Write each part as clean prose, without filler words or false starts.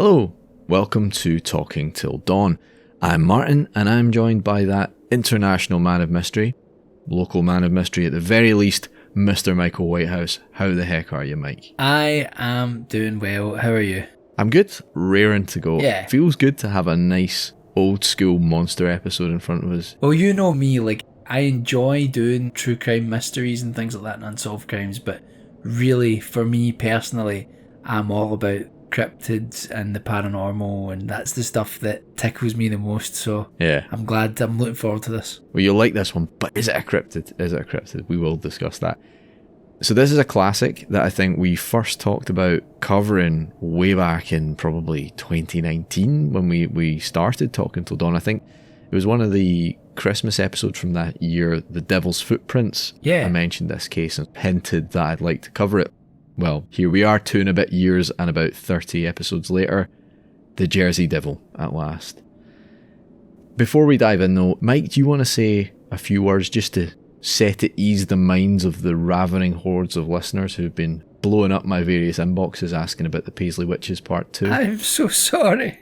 Hello, welcome to Talking Till Dawn. I'm Martin, and I'm joined by that international man of mystery, local man of mystery at the very least, Mr. Michael Whitehouse. How the heck are you, Mike? I am doing well. How are you? I'm good. Raring to go. Yeah. Feels good to have a nice old school monster episode in front of us. Well, you know me, I enjoy doing true crime mysteries and things like that and unsolved crimes, but really, for me personally, I'm all about cryptids and the paranormal, and that's the stuff that tickles me the most, so yeah, I'm looking forward to this. Well, you'll like this one, but is it a cryptid? Is it a cryptid? We will discuss that. So this is a classic that I think we first talked about covering way back in probably 2019 when we started Talking Till Dawn. I think it was one of the Christmas episodes from that year, The Devil's Footprints. Yeah. I mentioned this case and hinted that I'd like to cover it. Well, here we are 2 and a bit years and about 30 episodes later. The Jersey Devil at last. Before we dive in though, Mike, do you want to say a few words just to set at ease the minds of the ravening hordes of listeners who've been blowing up my various inboxes asking about the Paisley Witches Part 2? I'm so sorry.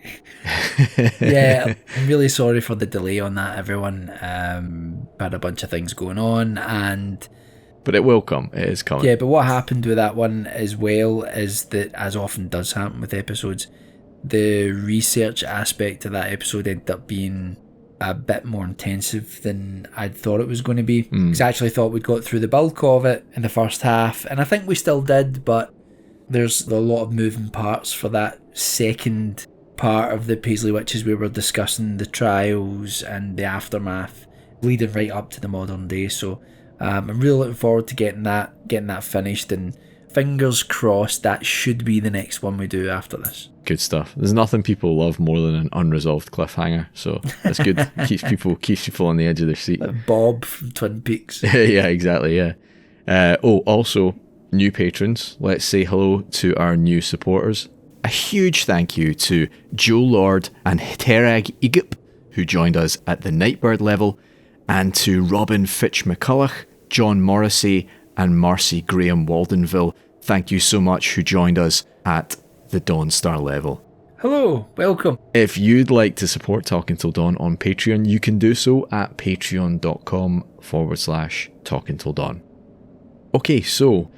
Yeah, I'm really sorry for the delay on that, everyone. Had a bunch of things going on, but it will come. It is coming. Yeah, but what happened with that one as well is that, as often does happen with episodes, the research aspect of that episode ended up being a bit more intensive than I'd thought it was going to be. Because I actually thought we'd got through the bulk of it in the first half, and I think we still did, but there's a lot of moving parts for that second part of the Paisley Witches. We were discussing the trials and the aftermath leading right up to the modern day, so I'm really looking forward to getting that finished, and fingers crossed that should be the next one we do after this. Good stuff. There's nothing people love more than an unresolved cliffhanger, so that's good. keeps people on the edge of their seat. Like Bob from Twin Peaks. Yeah, exactly, yeah. Also, new patrons. Let's say hello to our new supporters. A huge thank you to Joe Lord and Terag Igup, who joined us at the Nightbird level, and to Robin Fitch McCulloch, John Morrissey, and Marcy Graham Waldenville. Thank you so much who joined us at the Dawn Star level. Hello, welcome. If you'd like to support Talking Till Dawn on Patreon, you can do so at patreon.com/Talking Till Dawn. Okay, so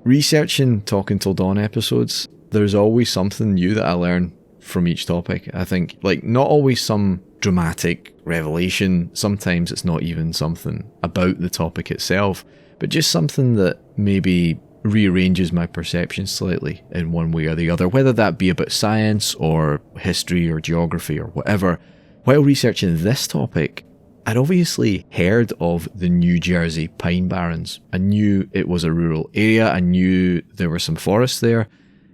researching Talking Till Dawn episodes, there's always something new that I learn from each topic. I think, not always some dramatic revelation. Sometimes it's not even something about the topic itself, but just something that maybe rearranges my perception slightly in one way or the other, whether that be about science or history or geography or whatever. While researching this topic, I'd obviously heard of the New Jersey Pine Barrens. I knew it was a rural area, I knew there were some forests there,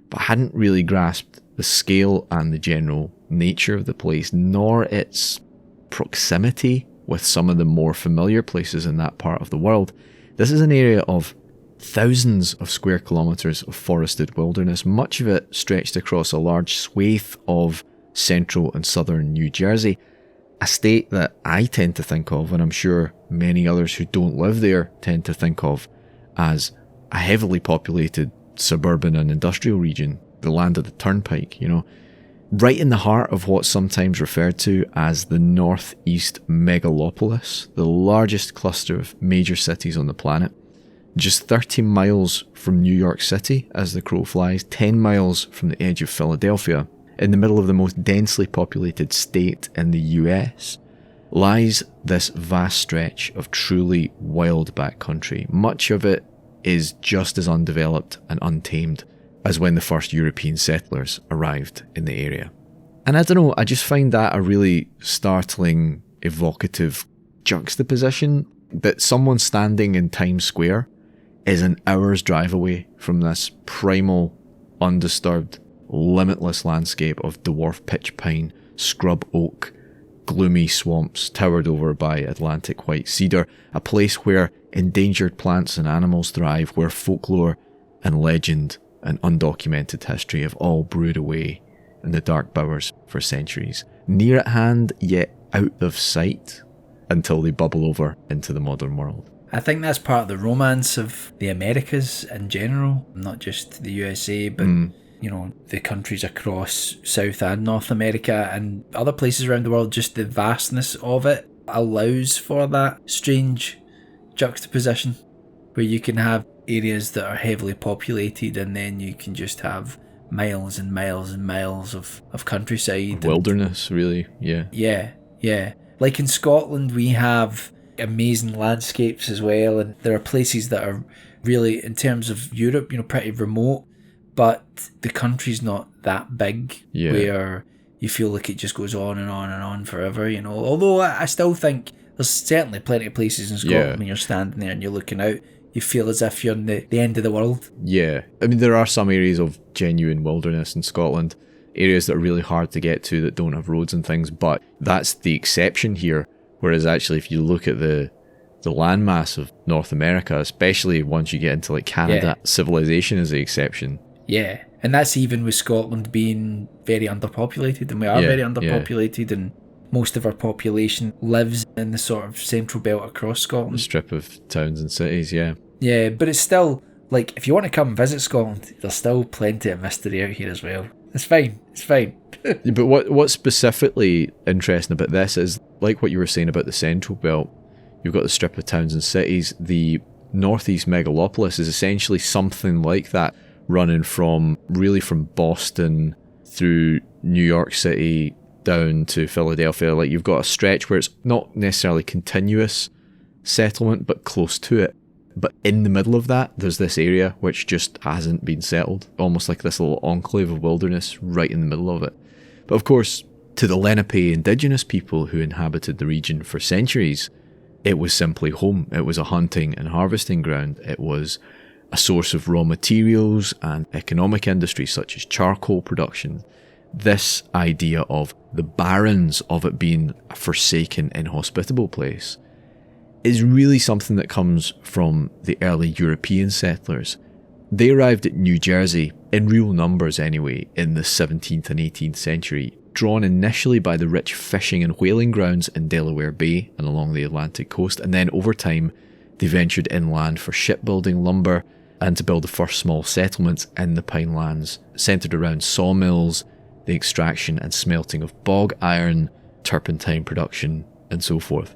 but I hadn't really grasped the scale and the general nature of the place, nor its proximity with some of the more familiar places in that part of the world. This is an area of thousands of square kilometres of forested wilderness, much of it stretched across a large swathe of central and southern New Jersey, a state that I tend to think of, and I'm sure many others who don't live there tend to think of, as a heavily populated suburban and industrial region, the land of the turnpike, right in the heart of what's sometimes referred to as the Northeast Megalopolis, the largest cluster of major cities on the planet. Just 30 miles from New York City, as the crow flies, 10 miles from the edge of Philadelphia, in the middle of the most densely populated state in the US, lies this vast stretch of truly wild backcountry. Much of it is just as undeveloped and untamed as when the first European settlers arrived in the area. And I don't know, I just find that a really startling, evocative juxtaposition that someone standing in Times Square is an hour's drive away from this primal, undisturbed, limitless landscape of dwarf pitch pine, scrub oak, gloomy swamps towered over by Atlantic white cedar, a place where endangered plants and animals thrive, where folklore and legend and undocumented history have all brewed away in the dark bowers for centuries. Near at hand, yet out of sight, until they bubble over into the modern world. I think that's part of the romance of the Americas in general, not just the USA, but the countries across South and North America and other places around the world, just the vastness of it allows for that strange juxtaposition where you can have areas that are heavily populated and then you can just have miles and miles and miles of countryside. Wilderness, really, yeah. Yeah. Like in Scotland, we have amazing landscapes as well, and there are places that are really, in terms of Europe, pretty remote, but the country's not that big where you feel like it just goes on and on and on forever, Although I still think there's certainly plenty of places in Scotland when you're standing there and you're looking out, you feel as if you're in the end of the world. Yeah. I mean, there are some areas of genuine wilderness in Scotland, areas that are really hard to get to that don't have roads and things, but that's the exception here. Whereas actually, if you look at the landmass of North America, especially once you get into like Canada, civilization is the exception. Yeah. And that's even with Scotland being very underpopulated, and we are very underpopulated, and most of our population lives in the sort of central belt across Scotland. A strip of towns and cities, yeah. Yeah, but it's still, like, if you want to come and visit Scotland, there's still plenty of mystery out here as well. It's fine. But what's specifically interesting about this is, like what you were saying about the central belt, you've got the strip of towns and cities. The northeast megalopolis is essentially something like that, running from Boston through New York City down to Philadelphia. Like, you've got a stretch where it's not necessarily continuous settlement, but close to it. But in the middle of that, there's this area which just hasn't been settled, almost like this little enclave of wilderness right in the middle of it. But of course, to the Lenape indigenous people who inhabited the region for centuries, it was simply home. It was a hunting and harvesting ground. It was a source of raw materials and economic industries such as charcoal production. This idea of the barrens, of it being a forsaken, inhospitable place, is really something that comes from the early European settlers. They arrived at New Jersey, in real numbers anyway, in the 17th and 18th century, drawn initially by the rich fishing and whaling grounds in Delaware Bay and along the Atlantic coast, and then over time they ventured inland for shipbuilding, lumber, and to build the first small settlements in the Pine Lands, centred around sawmills, the extraction and smelting of bog iron, turpentine production, and so forth.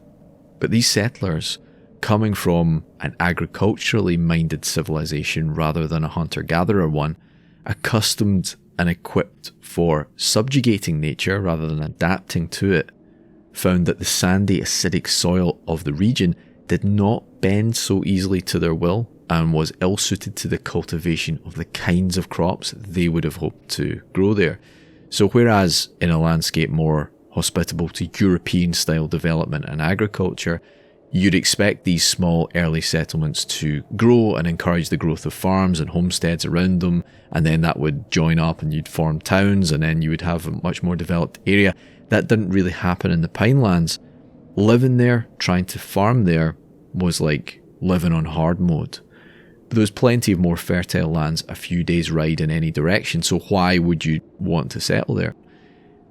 But these settlers, coming from an agriculturally minded civilization rather than a hunter-gatherer one, accustomed and equipped for subjugating nature rather than adapting to it, found that the sandy, acidic soil of the region did not bend so easily to their will and was ill-suited to the cultivation of the kinds of crops they would have hoped to grow there. So whereas in a landscape more hospitable to European-style development and agriculture, you'd expect these small early settlements to grow and encourage the growth of farms and homesteads around them, and then that would join up and you'd form towns, and then you would have a much more developed area. That didn't really happen in the Pine Lands. Living there, trying to farm there, was like living on hard mode. There was plenty of more fertile lands a few days' ride in any direction, so why would you want to settle there?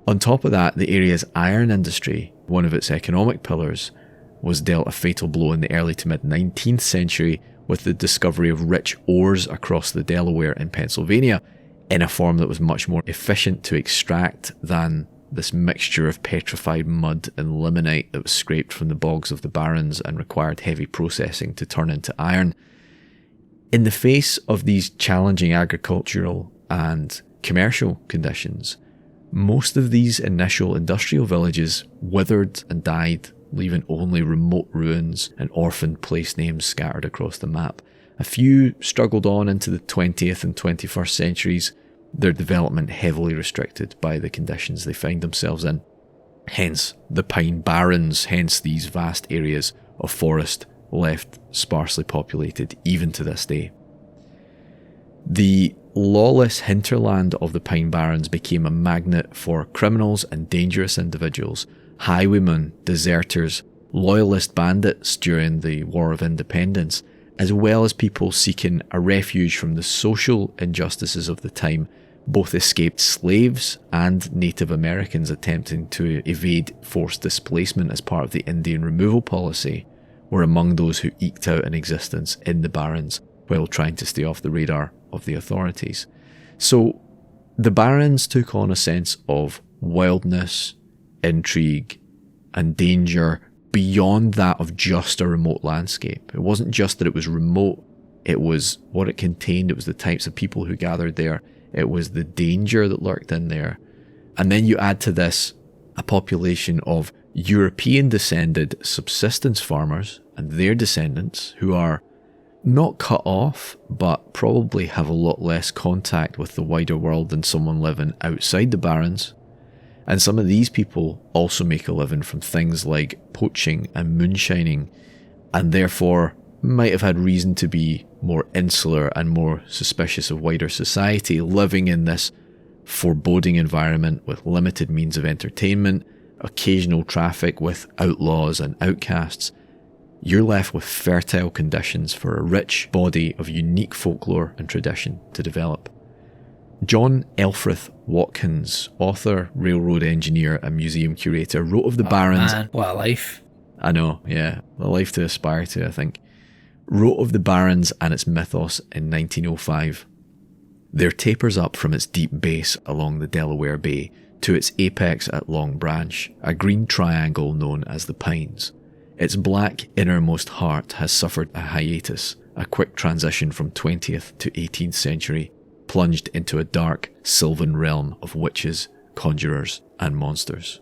On top of that, the area's iron industry, one of its economic pillars, was dealt a fatal blow in the early to mid-19th century with the discovery of rich ores across the Delaware and Pennsylvania in a form that was much more efficient to extract than this mixture of petrified mud and limonite that was scraped from the bogs of the Barrens and required heavy processing to turn into iron. In the face of these challenging agricultural and commercial conditions, most of these initial industrial villages withered and died, leaving only remote ruins and orphaned place names scattered across the map. A few struggled on into the 20th and 21st centuries, their development heavily restricted by the conditions they find themselves in. Hence the Pine Barrens, hence these vast areas of forest left sparsely populated even to this day. The lawless hinterland of the Pine Barrens became a magnet for criminals and dangerous individuals, highwaymen, deserters, loyalist bandits during the War of Independence, as well as people seeking a refuge from the social injustices of the time. Both escaped slaves and Native Americans attempting to evade forced displacement as part of the Indian removal policy were among those who eked out an existence in the Barrens while trying to stay off the radar of the authorities. So The Barrens took on a sense of wildness, intrigue, and danger beyond that of just a remote landscape. It wasn't just that it was remote, it was what it contained, it was the types of people who gathered there, it was the danger that lurked in there. And then you add to this a population of European descended subsistence farmers and their descendants who are not cut off, but probably have a lot less contact with the wider world than someone living outside the Barrens. And some of these people also make a living from things like poaching and moonshining, and therefore might have had reason to be more insular and more suspicious of wider society, living in this foreboding environment with limited means of entertainment, occasional traffic with outlaws and outcasts. You're left with fertile conditions for a rich body of unique folklore and tradition to develop. John Elfrith Watkins, author, railroad engineer and museum curator, wrote of the Barrens... Man, what a life. I know, yeah. A life to aspire to, I think. Wrote of the Barrens and its mythos in 1905. There tapers up from its deep base along the Delaware Bay to its apex at Long Branch, a green triangle known as the Pines. Its black innermost heart has suffered a hiatus, a quick transition from 20th to 18th century, plunged into a dark, sylvan realm of witches, conjurers, and monsters.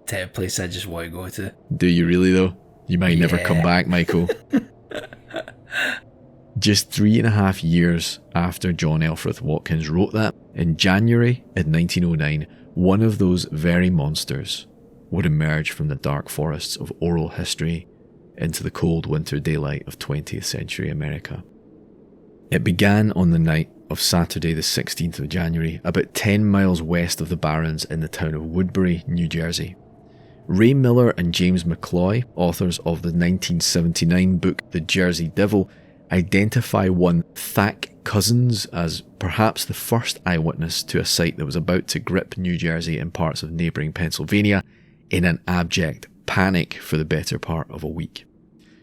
Type of place I just want to go to. Do you really though? You might never come back, Michael. Just 3.5 years after John Elfrith Watkins wrote that, in January in 1909, one of those very monsters would emerge from the dark forests of oral history into the cold winter daylight of 20th century America. It began on the night of Saturday the 16th of January, about 10 miles west of the Barrens in the town of Woodbury, New Jersey. Ray Miller and James McCloy, authors of the 1979 book The Jersey Devil, identify one Thack Cousins as perhaps the first eyewitness to a sight that was about to grip New Jersey and parts of neighbouring Pennsylvania in an abject panic for the better part of a week.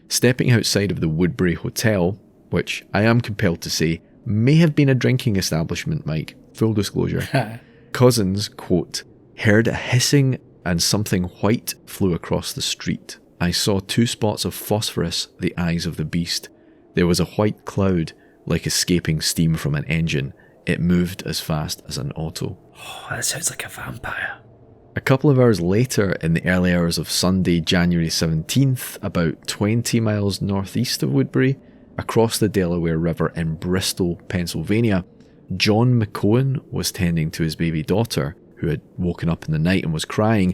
Stepping outside of the Woodbury Hotel, which I am compelled to say may have been a drinking establishment, Mike, full disclosure, Cousins, quote, heard a hissing and something white flew across the street. I saw 2 spots of phosphorus, the eyes of the beast. There was a white cloud, like escaping steam from an engine. It moved as fast as an auto. Oh, that sounds like a vampire. A couple of hours later, in the early hours of Sunday, January 17th, about 20 miles northeast of Woodbury, across the Delaware River in Bristol, Pennsylvania, John McCohen was tending to his baby daughter, who had woken up in the night and was crying.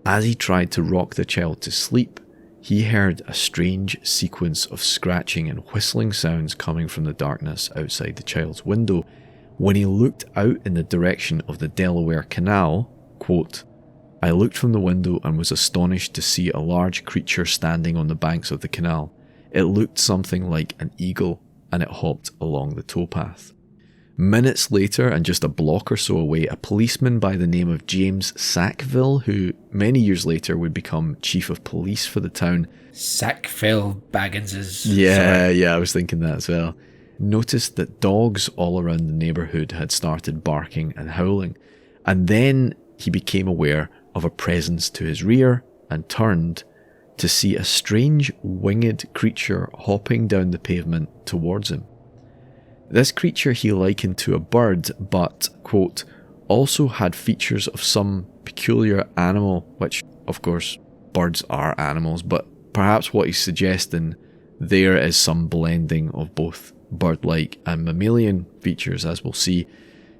As he tried to rock the child to sleep, he heard a strange sequence of scratching and whistling sounds coming from the darkness outside the child's window. When he looked out in the direction of the Delaware Canal, quote, I looked from the window and was astonished to see a large creature standing on the banks of the canal. It looked something like an eagle, and it hopped along the towpath. Minutes later, and just a block or so away, a policeman by the name of James Sackville, who many years later would become chief of police for the town. Sackville Baggins's. Yeah, I was thinking that as well. Noticed that dogs all around the neighbourhood had started barking and howling, and then he became aware of a presence to his rear and turned to see a strange winged creature hopping down the pavement towards him. This creature he likened to a bird, but, quote, also had features of some peculiar animal, which, of course, birds are animals, but perhaps what he's suggesting there is some blending of both bird-like and mammalian features, as we'll see.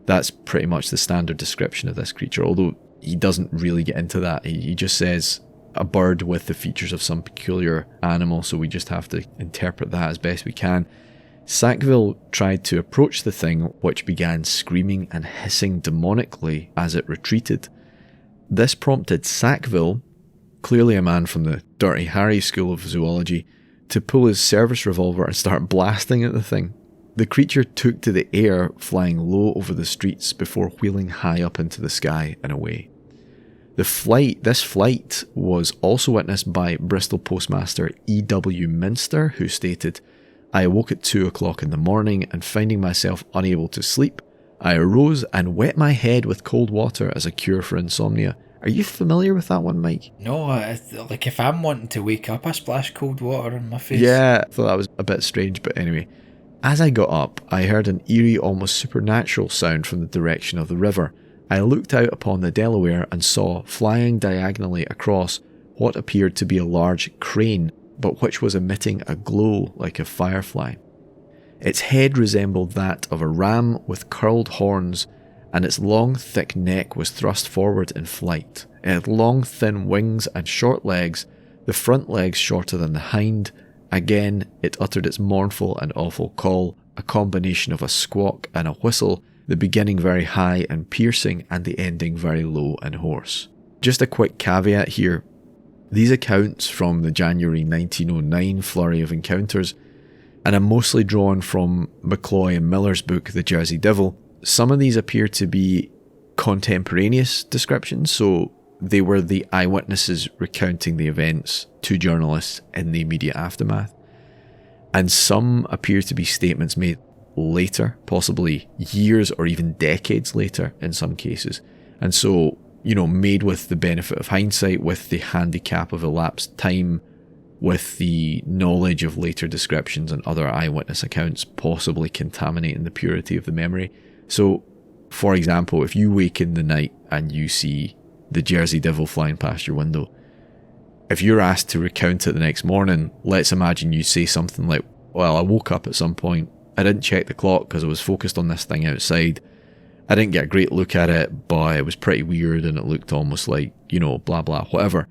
That's pretty much the standard description of this creature, although he doesn't really get into that. He just says a bird with the features of some peculiar animal, so we just have to interpret that as best we can. Sackville tried to approach the thing, which began screaming and hissing demonically as it retreated. This prompted Sackville, clearly a man from the Dirty Harry School of Zoology, to pull his service revolver and start blasting at the thing. The creature took to the air, flying low over the streets before wheeling high up into the sky and away. This flight was also witnessed by Bristol postmaster E.W. Minster, who stated, I awoke at 2 o'clock in the morning and finding myself unable to sleep, I arose and wet my head with cold water as a cure for insomnia. Are you familiar with that one, Mike? No, like if I'm wanting to wake up, I splash cold water on my face. Yeah, I thought that was a bit strange, but anyway. As I got up, I heard an eerie, almost supernatural sound from the direction of the river. I looked out upon the Delaware and saw, flying diagonally across, what appeared to be a large crane, but which was emitting a glow like a firefly. Its head resembled that of a ram with curled horns, and its long, thick neck was thrust forward in flight. It had long, thin wings and short legs, the front legs shorter than the hind. Again, it uttered its mournful and awful call, a combination of a squawk and a whistle, the beginning very high and piercing, and the ending very low and hoarse. Just a quick caveat here. These accounts from the January 1909 flurry of encounters, and are mostly drawn from McCloy and Miller's book, The Jersey Devil. Some of these appear to be contemporaneous descriptions, so they were the eyewitnesses recounting the events to journalists in the immediate aftermath. And some appear to be statements made later, possibly years or even decades later in some cases. And so, made with the benefit of hindsight, with the handicap of elapsed time, with the knowledge of later descriptions and other eyewitness accounts possibly contaminating the purity of the memory. So, for example, if you wake in the night and you see the Jersey Devil flying past your window, if you're asked to recount it the next morning, let's imagine you say something like, well, I woke up at some point, I didn't check the clock because I was focused on this thing outside. I didn't get a great look at it, but it was pretty weird and it looked almost like, blah, blah, whatever.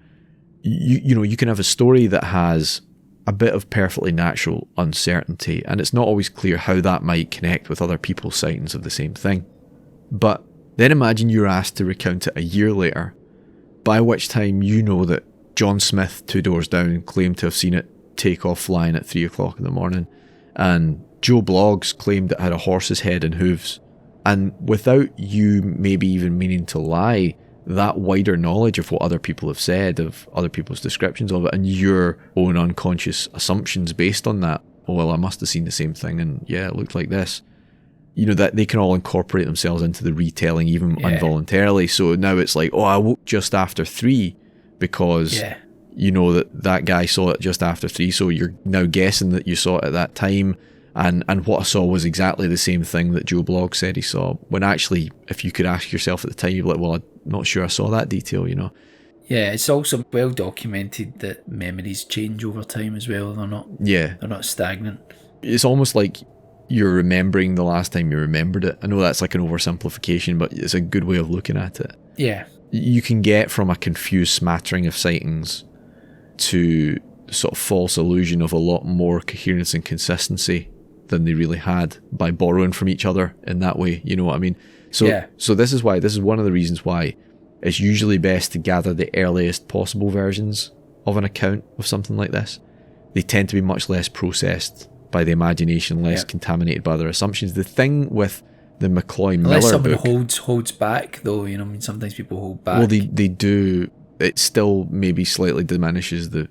You can have a story that has a bit of perfectly natural uncertainty, and it's not always clear how that might connect with other people's sightings of the same thing. But then imagine you're asked to recount it a year later, by which time you know that John Smith, 2 doors down, claimed to have seen it take off flying at 3 o'clock in the morning, and Joe Bloggs claimed it had a horse's head and hooves. And without you maybe even meaning to lie, that wider knowledge of what other people have said, of other people's descriptions of it, and your own unconscious assumptions based on that, oh well, I must have seen the same thing, and yeah, it looked like this. That they can all incorporate themselves into the retelling, even involuntarily. So now it's like, oh, I woke just after 3 because that guy saw it just after 3, so you're now guessing that you saw it at that time, and what I saw was exactly the same thing that Joe Bloggs said he saw, when actually, if you could ask yourself at the time, you'd be like, well, I'm not sure I saw that detail, Yeah, it's also well documented that memories change over time as well. They're not stagnant. It's almost like you're remembering the last time you remembered it. I know that's like an oversimplification, but it's a good way of looking at it. Yeah. You can get from a confused smattering of sightings to sort of false illusion of a lot more coherence and consistency than they really had by borrowing from each other in that way, you know what I mean? So this is one of the reasons why it's usually best to gather the earliest possible versions of an account of something like this. They tend to be much less processed by the imagination, less contaminated by their assumptions. The thing with the McCloy Miller unless someone book, holds back though, sometimes people hold back. Well, they do. It still maybe slightly diminishes the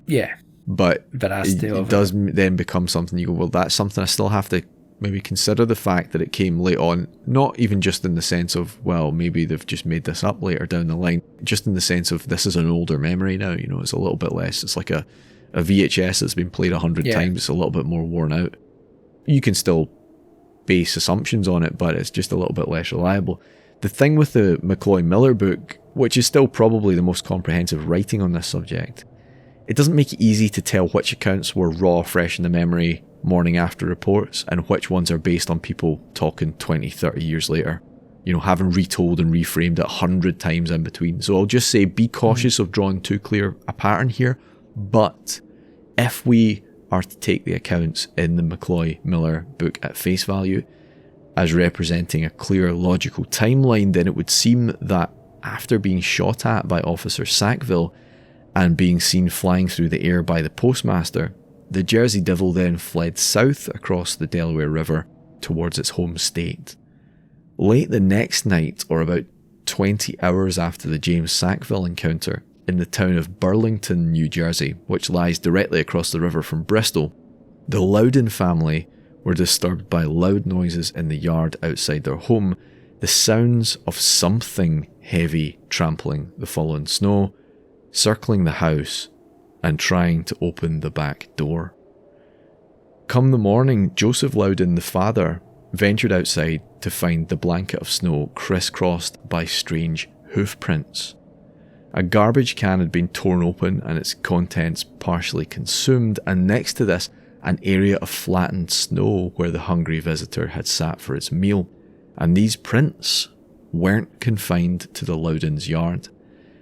but it does then become something you go, well, that's something I still have to maybe consider the fact that it came late on, not even just in the sense of, well, maybe they've just made this up later down the line, just in the sense of this is an older memory now, it's a little bit less, it's like a VHS that's been played 100 times, it's a little bit more worn out. You can still base assumptions on it, but it's just a little bit less reliable. The thing with the McCloy Miller book, which is still probably the most comprehensive writing on this subject, it doesn't make it easy to tell which accounts were raw, fresh in the memory, morning after reports, and which ones are based on people talking 20, 30 years later, having retold and reframed it 100 times in between. So I'll just say be cautious of drawing too clear a pattern here, but if we are to take the accounts in the McCloy Miller book at face value as representing a clear logical timeline, then it would seem that after being shot at by Officer Sackville and being seen flying through the air by the postmaster, the Jersey Devil then fled south across the Delaware River towards its home state. Late the next night, or about 20 hours after the James Sackville encounter, in the town of Burlington, New Jersey, which lies directly across the river from Bristol, the Loudon family were disturbed by loud noises in the yard outside their home, the sounds of something heavy trampling the fallen snow, circling the house, and trying to open the back door. Come the morning, Joseph Loudon, the father, ventured outside to find the blanket of snow crisscrossed by strange hoof prints. A garbage can had been torn open and its contents partially consumed, and next to this, an area of flattened snow where the hungry visitor had sat for its meal. And these prints weren't confined to the Loudons' yard.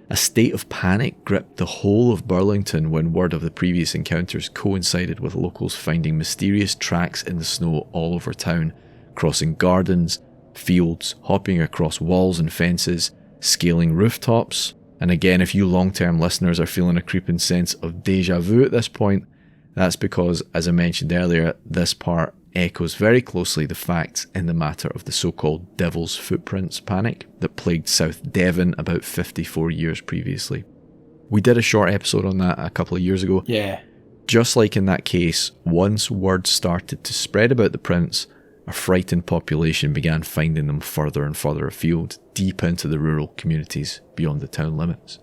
A state of panic gripped the whole of Burlington when word of the previous encounters coincided with locals finding mysterious tracks in the snow all over town, crossing gardens, fields, hopping across walls and fences, scaling rooftops. And again, if you long-term listeners are feeling a creeping sense of deja vu at this point, that's because, as I mentioned earlier, this part echoes very closely the facts in the matter of the so-called Devil's Footprints panic that plagued South Devon about 54 years previously. We did a short episode on that a couple of years ago. Yeah. Just like in that case, once word started to spread about the prints, a frightened population began finding them further and further afield, deep into the rural communities beyond the town limits.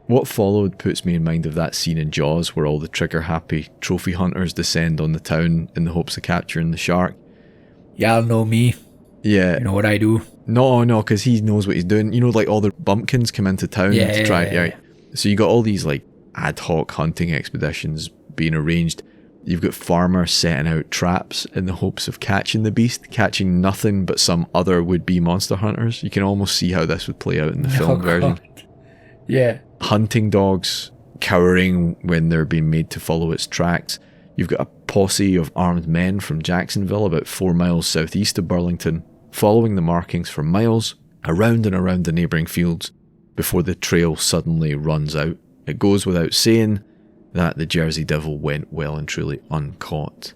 What followed puts me in mind of that scene in Jaws where all the trigger-happy trophy hunters descend on the town in the hopes of capturing the shark. Y'all know me. Yeah. You know what I do? No, because he knows what he's doing. You know, like all the bumpkins come into town to try. Yeah. So you got all these like ad hoc hunting expeditions being arranged. You've got farmers setting out traps in the hopes of catching the beast, catching nothing but some other would-be monster hunters. You can almost see how this would play out in the film version. Yeah. Hunting dogs cowering when they're being made to follow its tracks. You've got a posse of armed men from Jacksonville, about 4 miles southeast of Burlington, following the markings for miles, around and around the neighbouring fields, before the trail suddenly runs out. It goes without saying that the Jersey Devil went well and truly uncaught.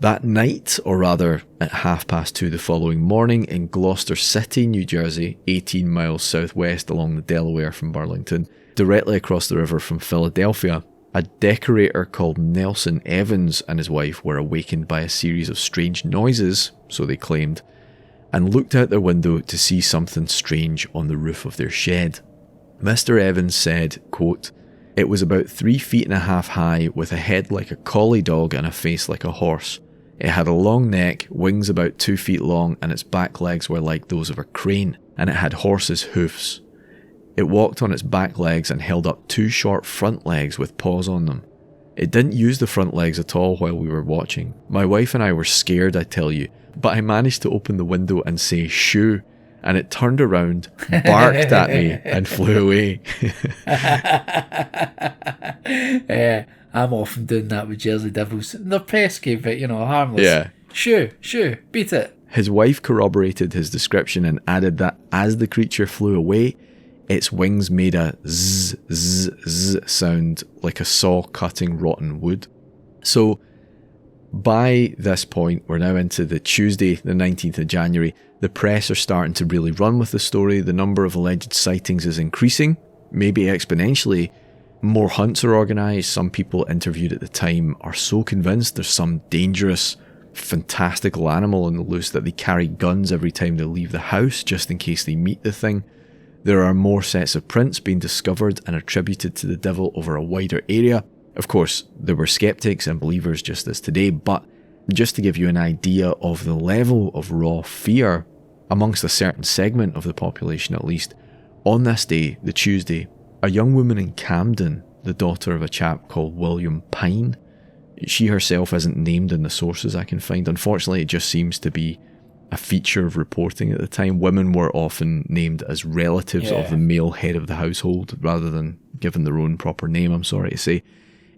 That night, or rather at 2:30 the following morning, in Gloucester City, New Jersey, 18 miles southwest along the Delaware from Burlington, directly across the river from Philadelphia, a decorator called Nelson Evans and his wife were awakened by a series of strange noises, so they claimed, and looked out their window to see something strange on the roof of their shed. Mr. Evans said, quote, "It was about 3.5 feet high, with a head like a collie dog and a face like a horse. It had a long neck, wings about 2 feet long, and its back legs were like those of a crane, and it had horse's hoofs. It walked on its back legs and held up 2 short front legs with paws on them. It didn't use the front legs at all while we were watching. My wife and I were scared, I tell you, but I managed to open the window and say shoo, and it turned around, barked at me, and flew away." Yeah, I'm often doing that with Jersey Devils. They're pesky, but, harmless. Yeah. Shoo, beat it. His wife corroborated his description and added that as the creature flew away, its wings made a zzz, zzz, zzz sound like a saw cutting rotten wood. So, by this point, we're now into the Tuesday, the 19th of January. The press are starting to really run with the story. The number of alleged sightings is increasing, maybe exponentially. More hunts are organised. Some people interviewed at the time are so convinced there's some dangerous, fantastical animal on the loose that they carry guns every time they leave the house just in case they meet the thing. There are more sets of prints being discovered and attributed to the devil over a wider area. Of course, there were skeptics and believers just as today, but just to give you an idea of the level of raw fear amongst a certain segment of the population at least, on this day, the Tuesday, a young woman in Camden, the daughter of a chap called William Pine, she herself isn't named in the sources I can find. Unfortunately, it just seems to be a feature of reporting at the time. Women were often named as relatives of the male head of the household rather than given their own proper name, I'm sorry to say.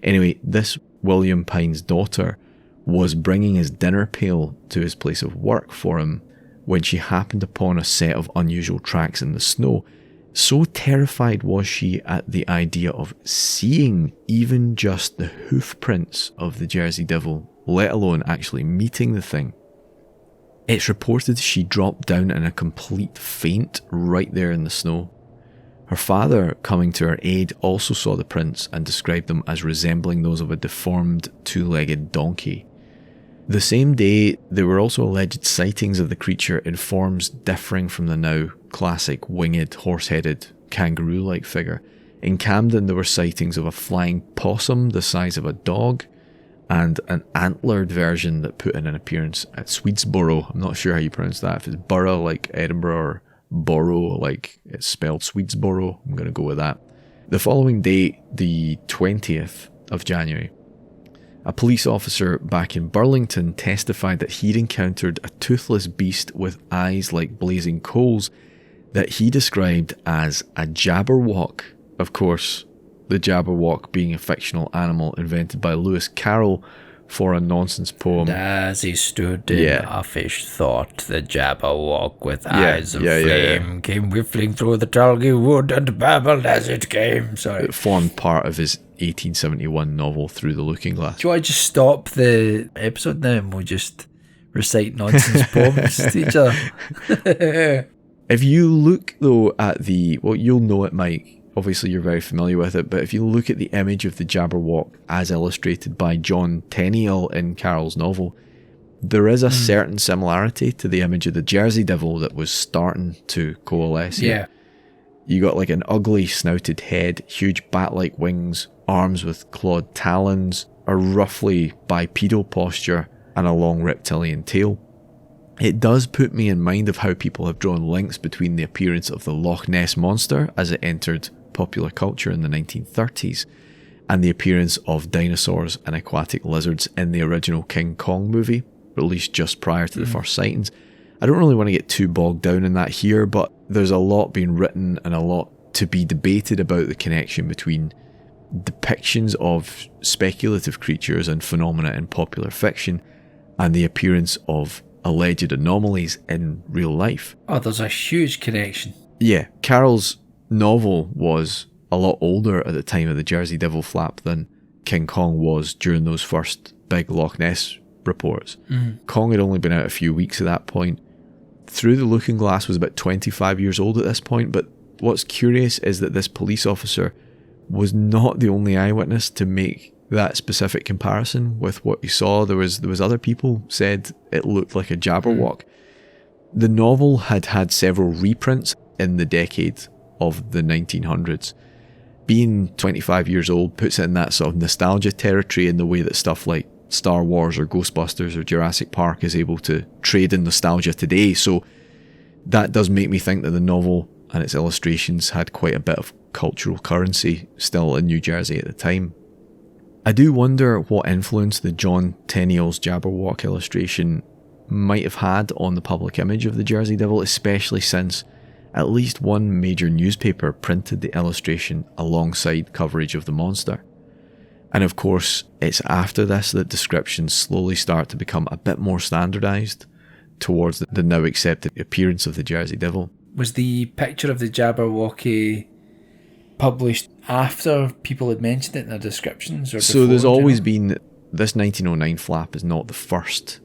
Anyway, this William Pine's daughter was bringing his dinner pail to his place of work for him when she happened upon a set of unusual tracks in the snow. So terrified was she at the idea of seeing even just the hoof prints of the Jersey Devil, let alone actually meeting the thing. It's reported she dropped down in a complete faint right there in the snow. Her father, coming to her aid, also saw the prints and described them as resembling those of a deformed two-legged donkey. The same day, there were also alleged sightings of the creature in forms differing from the now classic winged, horse-headed, kangaroo-like figure. In Camden, there were sightings of a flying possum the size of a dog, and an antlered version that put in an appearance at Swedesboro. I'm not sure how you pronounce that, if it's borough like Edinburgh or borough like it's spelled Swedesboro. I'm going to go with that. The following day, the 20th of January, a police officer back in Burlington testified that he'd encountered a toothless beast with eyes like blazing coals that he described as a jabberwock. Of course, the jabberwock being a fictional animal invented by Lewis Carroll for a nonsense poem. As he stood in uffish thought, the jabberwock with eyes of flame came whiffling through the tulgey wood and babbled as it came. Sorry. It formed part of his 1871 novel Through the Looking Glass. Do I just stop the episode now and we'll just recite nonsense poems to each other? If you look, though, at the... Well, you'll know it, Mike. Obviously, you're very familiar with it, but if you look at the image of the jabberwock as illustrated by John Tenniel in Carroll's novel, there is a certain similarity to the image of the Jersey Devil that was starting to coalesce here. You got like an ugly snouted head, huge bat-like wings, arms with clawed talons, a roughly bipedal posture, and a long reptilian tail. It does put me in mind of how people have drawn links between the appearance of the Loch Ness Monster as it entered popular culture in the 1930s and the appearance of dinosaurs and aquatic lizards in the original King Kong movie, released just prior to the first sightings. I don't really want to get too bogged down in that here, but there's a lot being written and a lot to be debated about the connection between depictions of speculative creatures and phenomena in popular fiction and the appearance of alleged anomalies in real life. Oh, there's a huge connection. Yeah, Carroll's novel was a lot older at the time of the Jersey Devil flap than King Kong was during those first big Loch Ness reports. Kong had only been out a few weeks at that point. Through the Looking Glass was about 25 years old at this point, but what's curious is that this police officer was not the only eyewitness to make that specific comparison with what he saw. There was other people said it looked like a jabberwock. The novel had had several reprints in the decade of the 1900s. Being 25 years old puts it in that sort of nostalgia territory in the way that stuff like Star Wars or Ghostbusters or Jurassic Park is able to trade in nostalgia today. So that does make me think that the novel and its illustrations had quite a bit of cultural currency still in New Jersey at the time. I do wonder what influence the John Tenniel's Jabberwock illustration might have had on the public image of the Jersey Devil, especially since at least one major newspaper printed the illustration alongside coverage of the monster. And of course, it's after this that descriptions slowly start to become a bit more standardised towards the now accepted appearance of the Jersey Devil. Was the picture of the Jabberwocky published after people had mentioned it in their descriptions? Or so there's always been... This 1909 flap is not the first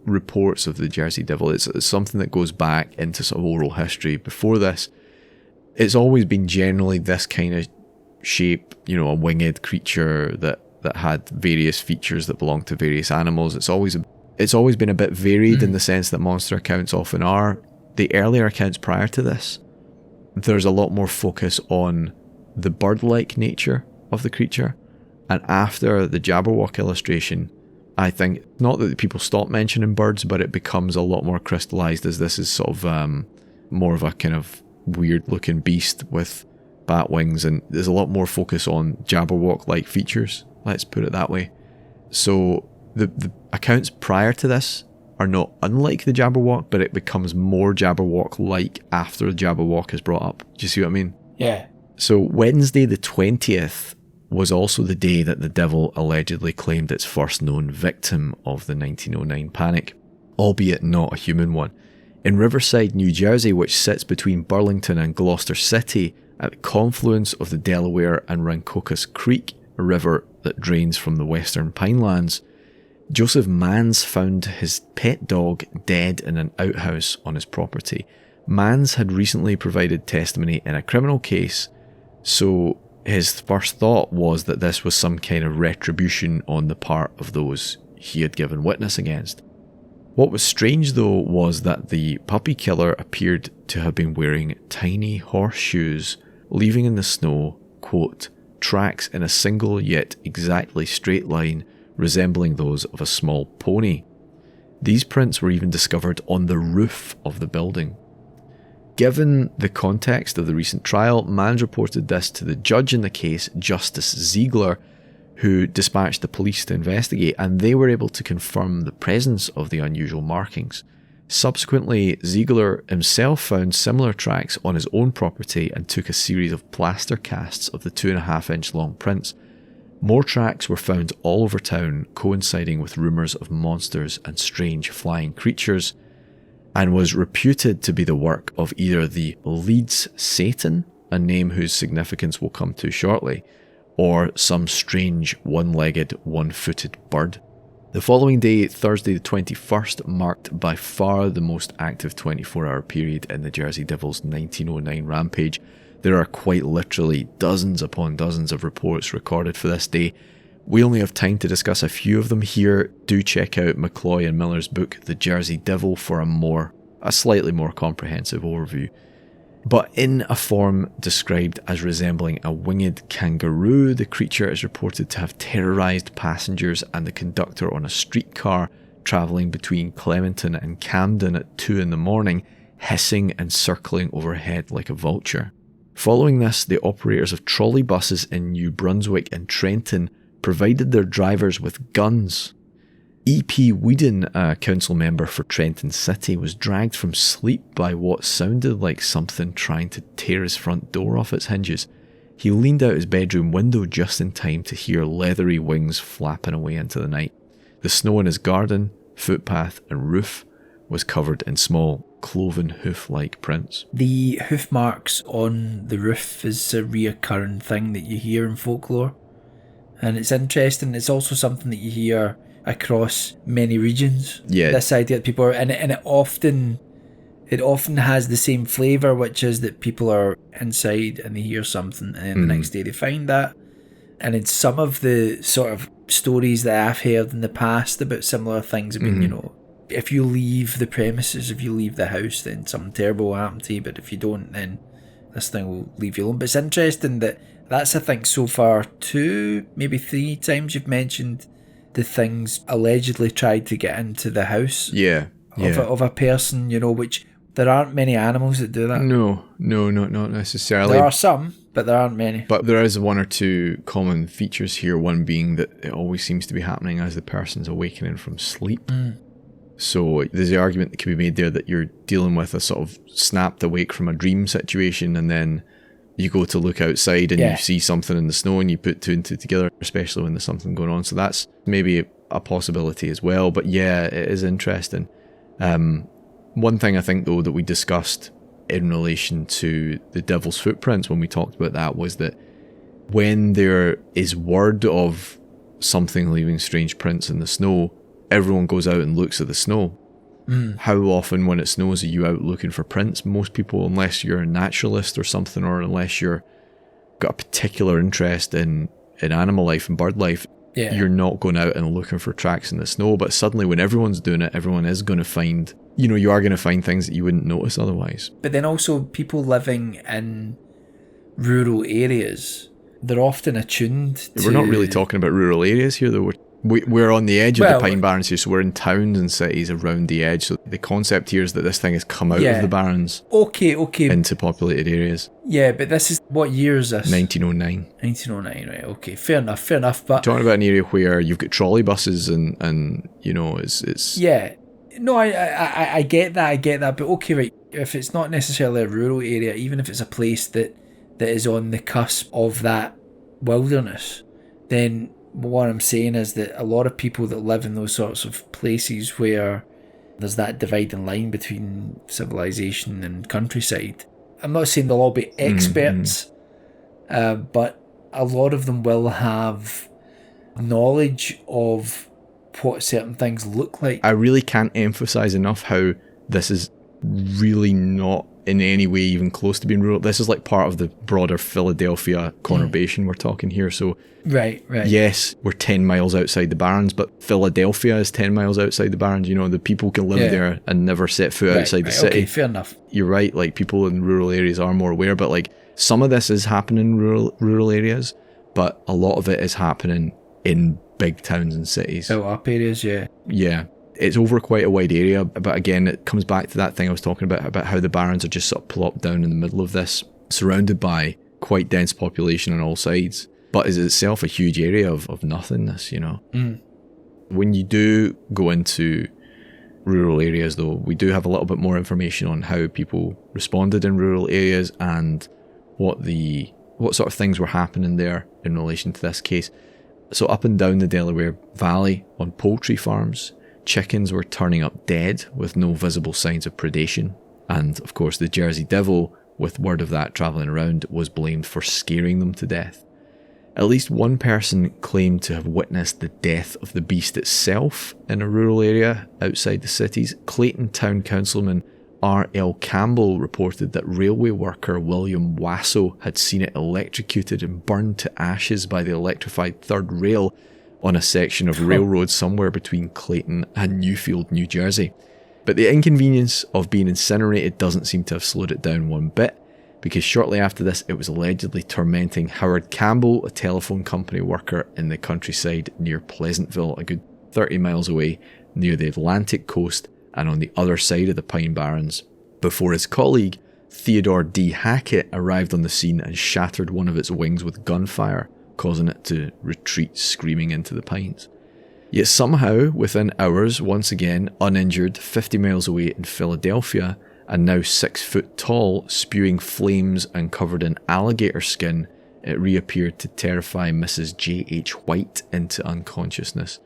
reports of the Jersey Devil. It's something that goes back into sort of oral history. Before this, it's always been generally this kind of shape, you know, a winged creature that had various features that belong to various animals. It's always been a bit varied in the sense that monster accounts often are. The earlier accounts prior to this, there's a lot more focus on the bird-like nature of the creature. And after the Jabberwock illustration, I think not that people stop mentioning birds, but it becomes a lot more crystallized as this is sort of more of a kind of weird-looking beast with bat wings, and there's a lot more focus on Jabberwock-like features, let's put it that way. So the accounts prior to this are not unlike the Jabberwock, but it becomes more Jabberwock-like after the Jabberwock is brought up. Do you see what I mean? Yeah. So Wednesday the 20th was also the day that the devil allegedly claimed its first known victim of the 1909 panic, albeit not a human one. In Riverside, New Jersey, which sits between Burlington and Gloucester City, at the confluence of the Delaware and Rancocas Creek, a river that drains from the western Pinelands, Joseph Mans found his pet dog dead in an outhouse on his property. Mans had recently provided testimony in a criminal case, so his first thought was that this was some kind of retribution on the part of those he had given witness against. What was strange though was that the puppy killer appeared to have been wearing tiny horseshoes, leaving in the snow, quote, tracks in a single yet exactly straight line resembling those of a small pony. These prints were even discovered on the roof of the building. Given the context of the recent trial, Manns reported this to the judge in the case, Justice Ziegler, who dispatched the police to investigate, and they were able to confirm the presence of the unusual markings. Subsequently, Ziegler himself found similar tracks on his own property and took a series of plaster casts of the 2.5-inch long prints. More tracks were found all over town, coinciding with rumours of monsters and strange flying creatures, and was reputed to be the work of either the Leeds Satan, a name whose significance we'll come to shortly, or some strange one-legged, one-footed bird. The following day, Thursday the 21st, marked by far the most active 24-hour period in the Jersey Devil's 1909 rampage. There are quite literally dozens upon dozens of reports recorded for this day. We only have time to discuss a few of them here. Do check out McCloy and Miller's book, The Jersey Devil, for a slightly more comprehensive overview. But in a form described as resembling a winged kangaroo, the creature is reported to have terrorised passengers and the conductor on a streetcar travelling between Clementon and Camden at 2 a.m, hissing and circling overhead like a vulture. Following this, the operators of trolley buses in New Brunswick and Trenton provided their drivers with guns. E.P. Whedon, a council member for Trenton City, was dragged from sleep by what sounded like something trying to tear his front door off its hinges. He leaned out his bedroom window just in time to hear leathery wings flapping away into the night. The snow in his garden, footpath and roof was covered in small, cloven hoof-like prints. The hoof marks on the roof is a reoccurring thing that you hear in folklore. And it's interesting, it's also something that you hear across many regions. Yeah. This idea that people are, and it often has the same flavour, which is that people are inside and they hear something and then the next day they find that. And in some of the sort of stories that I've heard in the past about similar things have been, you know, if you leave the premises, if you leave the house, then something terrible will happen to you, but if you don't, then this thing will leave you alone. But it's interesting that that's, I think, so far 2, maybe 3 times you've mentioned the things allegedly tried to get into the house of a person, you know, which there aren't many animals that do that. No, not necessarily. There are some, but there aren't many. But there is 1 or 2 common features here, one being that it always seems to be happening as the person's awakening from sleep. So there's the argument that can be made there that you're dealing with a sort of snapped awake from a dream situation, and then you go to look outside and you see something in the snow and you put 2 and 2 together, especially when there's something going on. So that's maybe a possibility as well. But yeah, it is interesting. One thing I think though that we discussed in relation to the devil's footprints when we talked about that was that when there is word of something leaving strange prints in the snow, everyone goes out and looks at the snow. How often when it snows are you out looking for prints? Most people, unless you're a naturalist or something, or unless you're got a particular interest in animal life and bird life, you're not going out and looking for tracks in the snow. But suddenly when everyone's doing it, everyone is going to find, you know, you are going to find things that you wouldn't notice otherwise. But then also people living in rural areas, they're often attuned to... We're not really talking about rural areas here though. We're on the edge of the Pine Barrens here, so we're in towns and cities around the edge. So the concept here is that this thing has come out of the Barrens into populated areas. Yeah, but this is, what year is this? 1909. 1909, right, okay, fair enough. But talking about an area where you've got trolley buses and you know, it's... Yeah, no, I get that, but okay, right, if it's not necessarily a rural area, even if it's a place that is on the cusp of that wilderness, then... What I'm saying is that a lot of people that live in those sorts of places where there's that dividing line between civilization and countryside, I'm not saying they'll all be experts, but a lot of them will have knowledge of what certain things look like. I really can't emphasize enough how this is really not in any way even close to being rural. This is like part of the broader Philadelphia conurbation we're talking here. So right. yes, we're 10 miles outside the Barrens, but Philadelphia is 10 miles outside the Barrens. You know, the people can live there and never set foot outside the city. Okay, fair enough. You're right, like people in rural areas are more aware, but like some of this is happening in rural areas, but a lot of it is happening in big towns and cities. Built up areas, yeah. Yeah. It's over quite a wide area, but again, it comes back to that thing I was talking about how the Barrens are just sort of plopped down in the middle of this, surrounded by quite dense population on all sides, but is itself a huge area of nothingness, you know. When you do go into rural areas, though, we do have a little bit more information on how people responded in rural areas and what sort of things were happening there in relation to this case. So up and down the Delaware Valley, on poultry farms, chickens were turning up dead with no visible signs of predation. And of course, the Jersey Devil, with word of that travelling around, was blamed for scaring them to death. At least one person claimed to have witnessed the death of the beast itself in a rural area outside the cities. Clayton Town Councilman R.L. Campbell reported that railway worker William Wasso had seen it electrocuted and burned to ashes by the electrified third rail on a section of railroad somewhere between Clayton and Newfield, New Jersey. But the inconvenience of being incinerated doesn't seem to have slowed it down one bit, because shortly after this it was allegedly tormenting Howard Campbell, a telephone company worker in the countryside near Pleasantville, a good 30 miles away near the Atlantic coast and on the other side of the Pine Barrens, before his colleague Theodore D. Hackett arrived on the scene and shattered one of its wings with gunfire, causing it to retreat screaming into the pines. Yet somehow, within hours, once again, uninjured, 50 miles away in Philadelphia, and now 6 foot tall, spewing flames and covered in alligator skin, it reappeared to terrify Mrs. J.H. White into unconsciousness.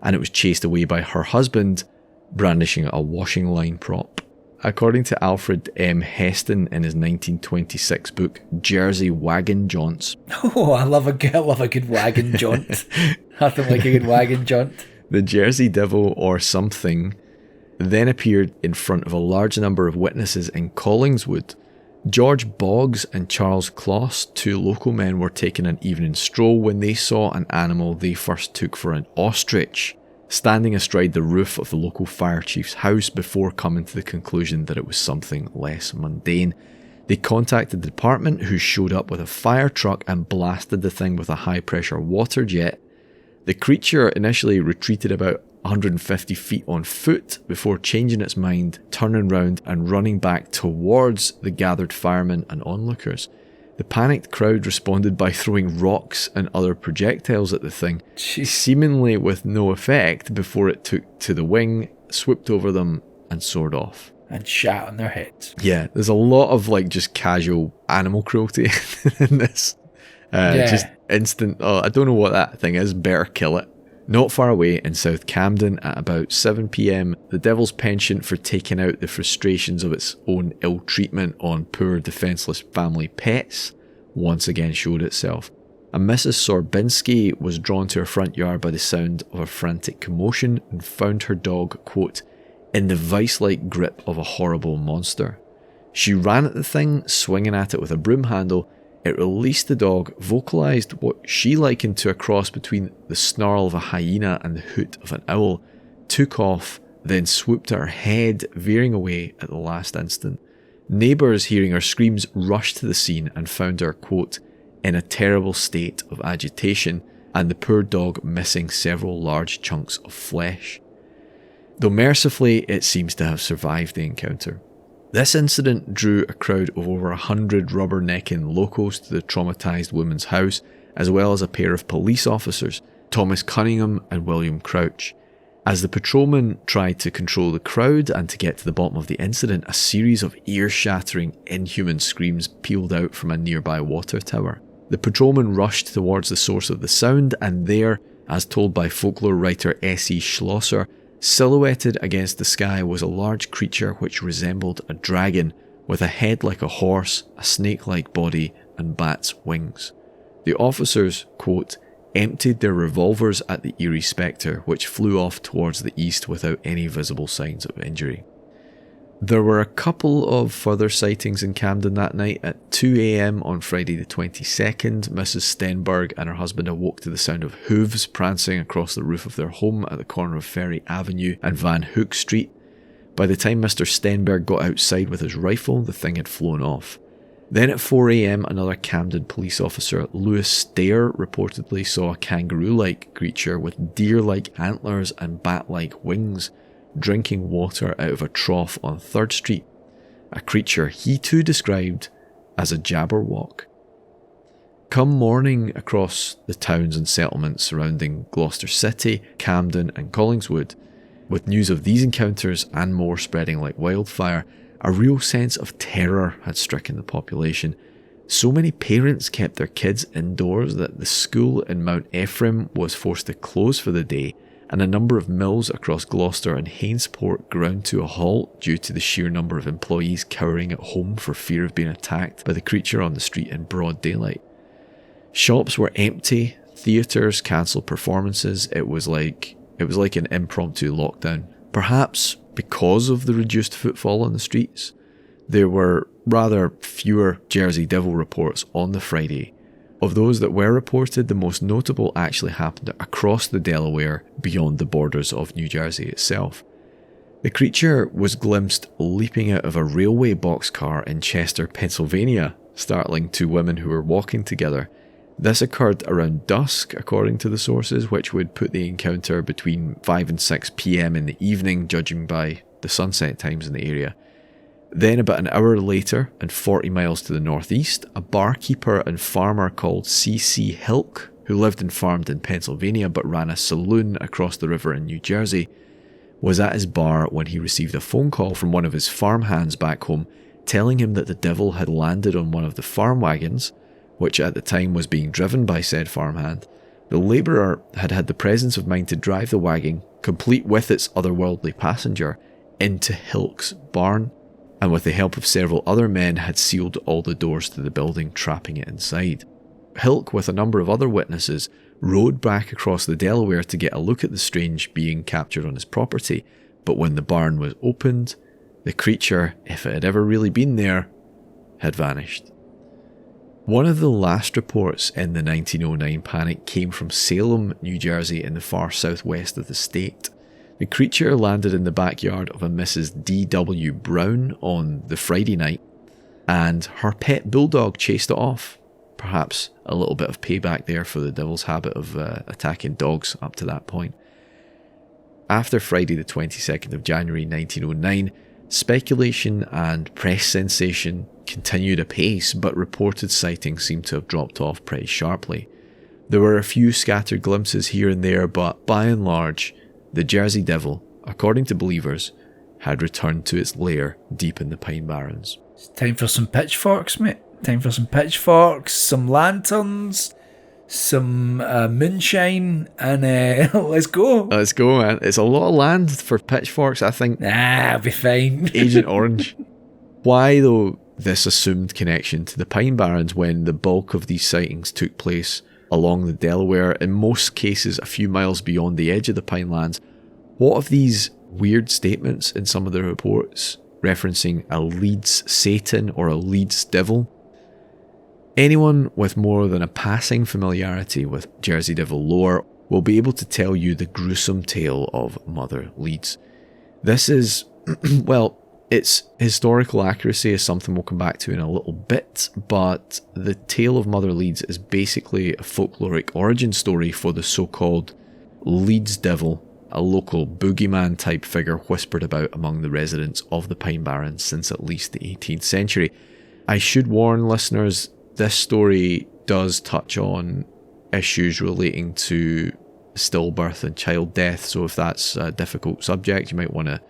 And it was chased away by her husband, brandishing a washing line prop. According to Alfred M. Heston in his 1926 book, Jersey Wagon Jaunts. Oh, I love a good wagon jaunt. Nothing like a good wagon jaunt. The Jersey Devil or something then appeared in front of a large number of witnesses in Collingswood. George Boggs and Charles Kloss, 2 local men, were taking an evening stroll when they saw an animal they first took for an ostrich, standing astride the roof of the local fire chief's house before coming to the conclusion that it was something less mundane. They contacted the department, who showed up with a fire truck and blasted the thing with a high-pressure water jet. The creature initially retreated about 150 feet on foot before changing its mind, turning round and running back towards the gathered firemen and onlookers. The panicked crowd responded by throwing rocks and other projectiles at the thing, seemingly with no effect, before it took to the wing, swooped over them and soared off. And shat on their heads. Yeah, there's a lot of like just casual animal cruelty in this. Just instant, I don't know what that thing is, better kill it. Not far away in South Camden at about 7 p.m, the Devil's penchant for taking out the frustrations of its own ill treatment on poor defenceless family pets once again showed itself. A Mrs. Sorbinski was drawn to her front yard by the sound of a frantic commotion and found her dog, quote, in the vice-like grip of a horrible monster. She ran at the thing, swinging at it with a broom handle. It released the dog, vocalised what she likened to a cross between the snarl of a hyena and the hoot of an owl, took off, then swooped at her head, veering away at the last instant. Neighbours, hearing her screams, rushed to the scene and found her, quote, in a terrible state of agitation, and the poor dog missing several large chunks of flesh. Though mercifully, it seems to have survived the encounter. This incident drew a crowd of over 100 rubbernecking locals to the traumatised woman's house, as well as a pair of police officers, Thomas Cunningham and William Crouch. As the patrolman tried to control the crowd and to get to the bottom of the incident, a series of ear-shattering, inhuman screams pealed out from a nearby water tower. The patrolman rushed towards the source of the sound, and there, as told by folklore writer S.E. Schlosser, silhouetted against the sky was a large creature which resembled a dragon, with a head like a horse, a snake-like body, and bat's wings. The officers, quote, emptied their revolvers at the eerie spectre, which flew off towards the east without any visible signs of injury. There were a couple of further sightings in Camden that night. At 2 a.m. on Friday the 22nd, Mrs. Stenberg and her husband awoke to the sound of hooves prancing across the roof of their home at the corner of Ferry Avenue and Van Hook Street. By the time Mr. Stenberg got outside with his rifle, the thing had flown off. Then at 4 a.m, another Camden police officer, Lewis Stair, reportedly saw a kangaroo-like creature with deer-like antlers and bat-like wings drinking water out of a trough on 3rd Street, a creature he too described as a jabberwock. Come morning across the towns and settlements surrounding Gloucester City, Camden and Collingswood, with news of these encounters and more spreading like wildfire, a real sense of terror had stricken the population. So many parents kept their kids indoors that the school in Mount Ephraim was forced to close for the day, and a number of mills across Gloucester and Hainsport ground to a halt due to the sheer number of employees cowering at home for fear of being attacked by the creature on the street in broad daylight. Shops were empty, theatres cancelled performances. It was like an impromptu lockdown. Perhaps because of the reduced footfall on the streets, there were rather fewer Jersey Devil reports on the Friday. Of those that were reported, the most notable actually happened across the Delaware beyond the borders of New Jersey itself. The creature was glimpsed leaping out of a railway boxcar in Chester, Pennsylvania, startling two women who were walking together. This occurred around dusk, according to the sources, which would put the encounter between 5 and 6 p.m. in the evening, judging by the sunset times in the area. Then about an hour later, and 40 miles to the northeast, a barkeeper and farmer called C.C. Hilk, who lived and farmed in Pennsylvania but ran a saloon across the river in New Jersey, was at his bar when he received a phone call from one of his farmhands back home telling him that the devil had landed on one of the farm wagons, which at the time was being driven by said farmhand. The labourer had had the presence of mind to drive the wagon, complete with its otherworldly passenger, into Hilk's barn, and with the help of several other men had sealed all the doors to the building, trapping it inside. Hilk, with a number of other witnesses, rode back across the Delaware to get a look at the strange being captured on his property, but when the barn was opened, the creature, if it had ever really been there, had vanished. One of the last reports in the 1909 panic came from Salem, New Jersey, in the far southwest of the state. The creature landed in the backyard of a Mrs. D.W. Brown on the Friday night, and her pet bulldog chased it off. Perhaps a little bit of payback there for the devil's habit of attacking dogs up to that point. After Friday the 22nd of January 1909, speculation and press sensation continued apace, but reported sightings seemed to have dropped off pretty sharply. There were a few scattered glimpses here and there, but by and large, the Jersey Devil, according to believers, had returned to its lair deep in the Pine Barrens. It's time for some pitchforks, mate. Time for some pitchforks, some lanterns, some moonshine, and let's go. Let's go, man. It's a lot of land for pitchforks, I think. I'll be fine. Agent Orange. Why, though, this assumed connection to the Pine Barrens when the bulk of these sightings took place along the Delaware, in most cases a few miles beyond the edge of the Pinelands? What of these weird statements in some of the reports referencing a Leeds Satan or a Leeds Devil? Anyone with more than a passing familiarity with Jersey Devil lore will be able to tell you the gruesome tale of Mother Leeds. This is, well, its historical accuracy is something we'll come back to in a little bit, but the tale of Mother Leeds is basically a folkloric origin story for the so-called Leeds Devil, a local boogeyman type figure whispered about among the residents of the Pine Barrens since at least the 18th century. I should warn listeners, this story does touch on issues relating to stillbirth and child death, so if that's a difficult subject, you might want to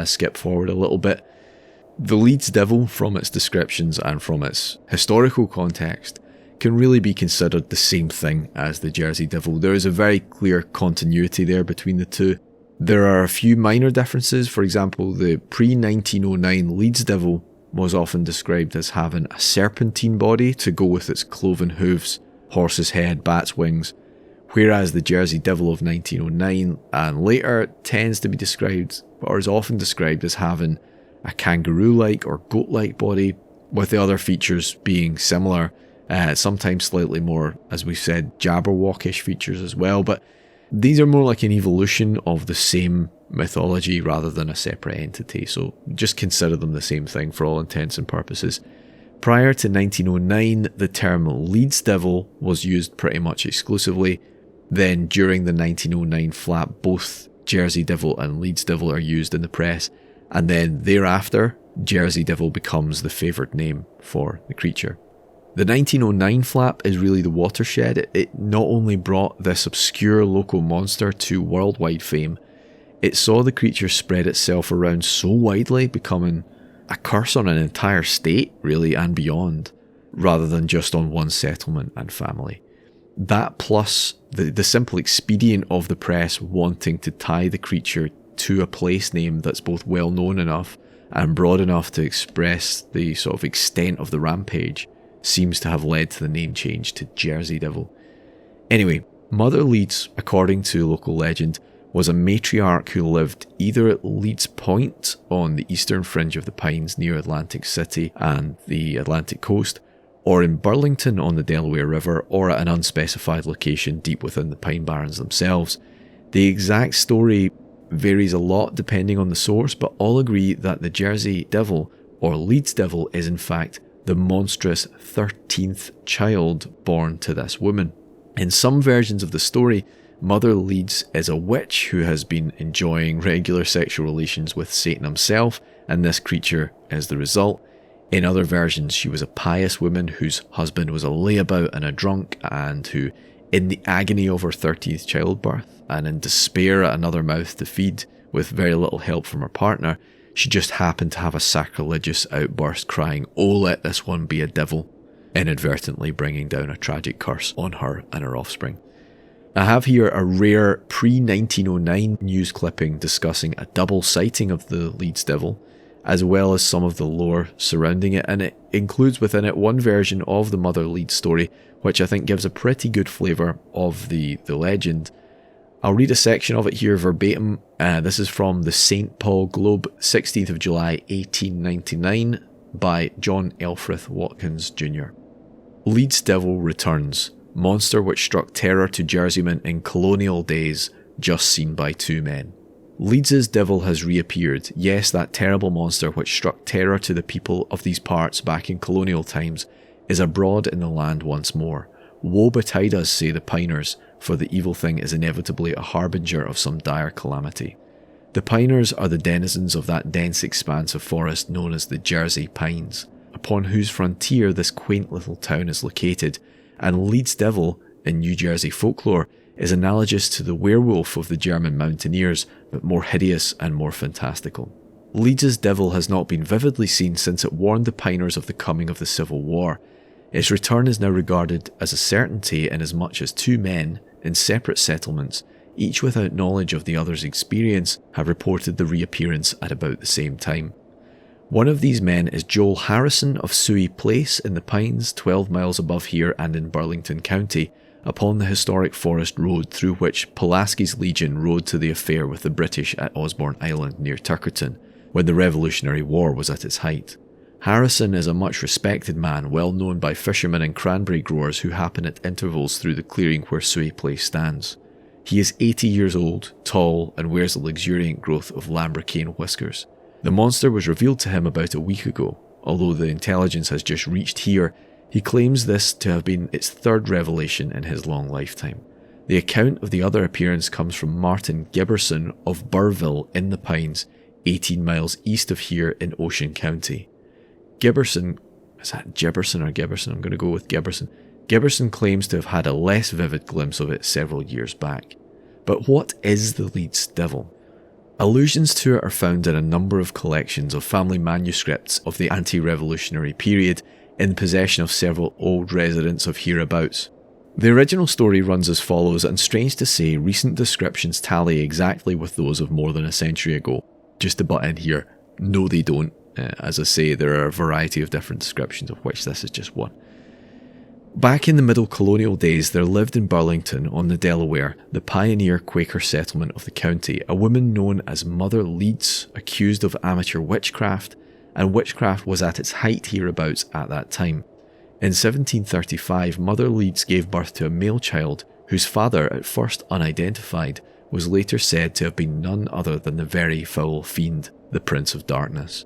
skip forward a little bit. The Leeds Devil, from its descriptions and from its historical context, can really be considered the same thing as the Jersey Devil. There is a very clear continuity there between the two. There are a few minor differences. For example, the pre-1909 Leeds Devil was often described as having a serpentine body to go with its cloven hooves, horse's head, bat's wings, whereas the Jersey Devil of 1909 and later tends to be described, or is often described as having a kangaroo-like or goat-like body, with the other features being similar, sometimes slightly more, as we said, jabberwockish features as well, but these are more like an evolution of the same mythology rather than a separate entity, so just consider them the same thing for all intents and purposes. Prior to 1909, the term Leeds Devil was used pretty much exclusively. Then during the 1909 flap, both Jersey Devil and Leeds Devil are used in the press, and then thereafter, Jersey Devil becomes the favoured name for the creature. The 1909 flap is really the watershed. It not only brought this obscure local monster to worldwide fame, it saw the creature spread itself around so widely, becoming a curse on an entire state, really, and beyond, rather than just on one settlement and family. That plus the simple expedient of the press wanting to tie the creature to a place name that's both well known enough and broad enough to express the sort of extent of the rampage seems to have led to the name change to Jersey Devil. Anyway, Mother Leeds, according to local legend, was a matriarch who lived either at Leeds Point on the eastern fringe of the Pines near Atlantic City and the Atlantic coast, or in Burlington on the Delaware River, or at an unspecified location deep within the Pine Barrens themselves. The exact story varies a lot depending on the source, but all agree that the Jersey Devil, or Leeds Devil, is in fact the monstrous 13th child born to this woman. In some versions of the story, Mother Leeds is a witch who has been enjoying regular sexual relations with Satan himself, and this creature is the result. In other versions, she was a pious woman whose husband was a layabout and a drunk, and who, in the agony of her 13th childbirth, and in despair at another mouth to feed, with very little help from her partner, she just happened to have a sacrilegious outburst crying, "Oh, let this one be a devil," inadvertently bringing down a tragic curse on her and her offspring. I have here a rare pre-1909 news clipping discussing a double sighting of the Leeds Devil, as well as some of the lore surrounding it, and it includes within it one version of the Mother Leeds story, which I think gives a pretty good flavour of the legend. I'll read a section of it here verbatim. This is from the St. Paul Globe, 16th of July 1899, by John Elfrith Watkins Jr. Leeds Devil returns. Monster which struck terror to Jerseymen in colonial days, just seen by two men. Leeds's devil has reappeared. Yes, that terrible monster which struck terror to the people of these parts back in colonial times is abroad in the land once more. Woe betide us, say the piners, for the evil thing is inevitably a harbinger of some dire calamity. The piners are the denizens of that dense expanse of forest known as the Jersey Pines, upon whose frontier this quaint little town is located, and Leeds Devil, in New Jersey folklore, is analogous to the werewolf of the German mountaineers, but more hideous and more fantastical. Leeds's devil has not been vividly seen since it warned the piners of the coming of the Civil War. Its return is now regarded as a certainty inasmuch as two men, in separate settlements, each without knowledge of the other's experience, have reported the reappearance at about the same time. One of these men is Joel Harrison of Suey Place in the Pines, 12 miles above here and in Burlington County, upon the historic forest road through which Pulaski's Legion rode to the affair with the British at Osborne Island near Tuckerton, when the Revolutionary War was at its height. Harrison is a much respected man, well known by fishermen and cranberry growers who happen at intervals through the clearing where Suey Place stands. He is 80 years old, tall, and wears a luxuriant growth of lambrequine whiskers. The monster was revealed to him about a week ago. Although the intelligence has just reached here, he claims this to have been its third revelation in his long lifetime. The account of the other appearance comes from Martin Gibberson of Burville in the Pines, 18 miles east of here in Ocean County. Gibberson, is that Gibberson or Gibberson? I'm going to go with Gibberson. Gibberson claims to have had a less vivid glimpse of it several years back. But what is the Leeds Devil? Allusions to it are found in a number of collections of family manuscripts of the anti-revolutionary period in possession of several old residents of hereabouts. The original story runs as follows, and strange to say, recent descriptions tally exactly with those of more than a century ago. Just to butt in here, no they don't. As I say, there are a variety of different descriptions, of which this is just one. Back in the middle colonial days, there lived in Burlington on the Delaware, the pioneer Quaker settlement of the county, a woman known as Mother Leeds, accused of amateur witchcraft, and witchcraft was at its height hereabouts at that time. In 1735, Mother Leeds gave birth to a male child, whose father, at first unidentified, was later said to have been none other than the very foul fiend, the Prince of Darkness.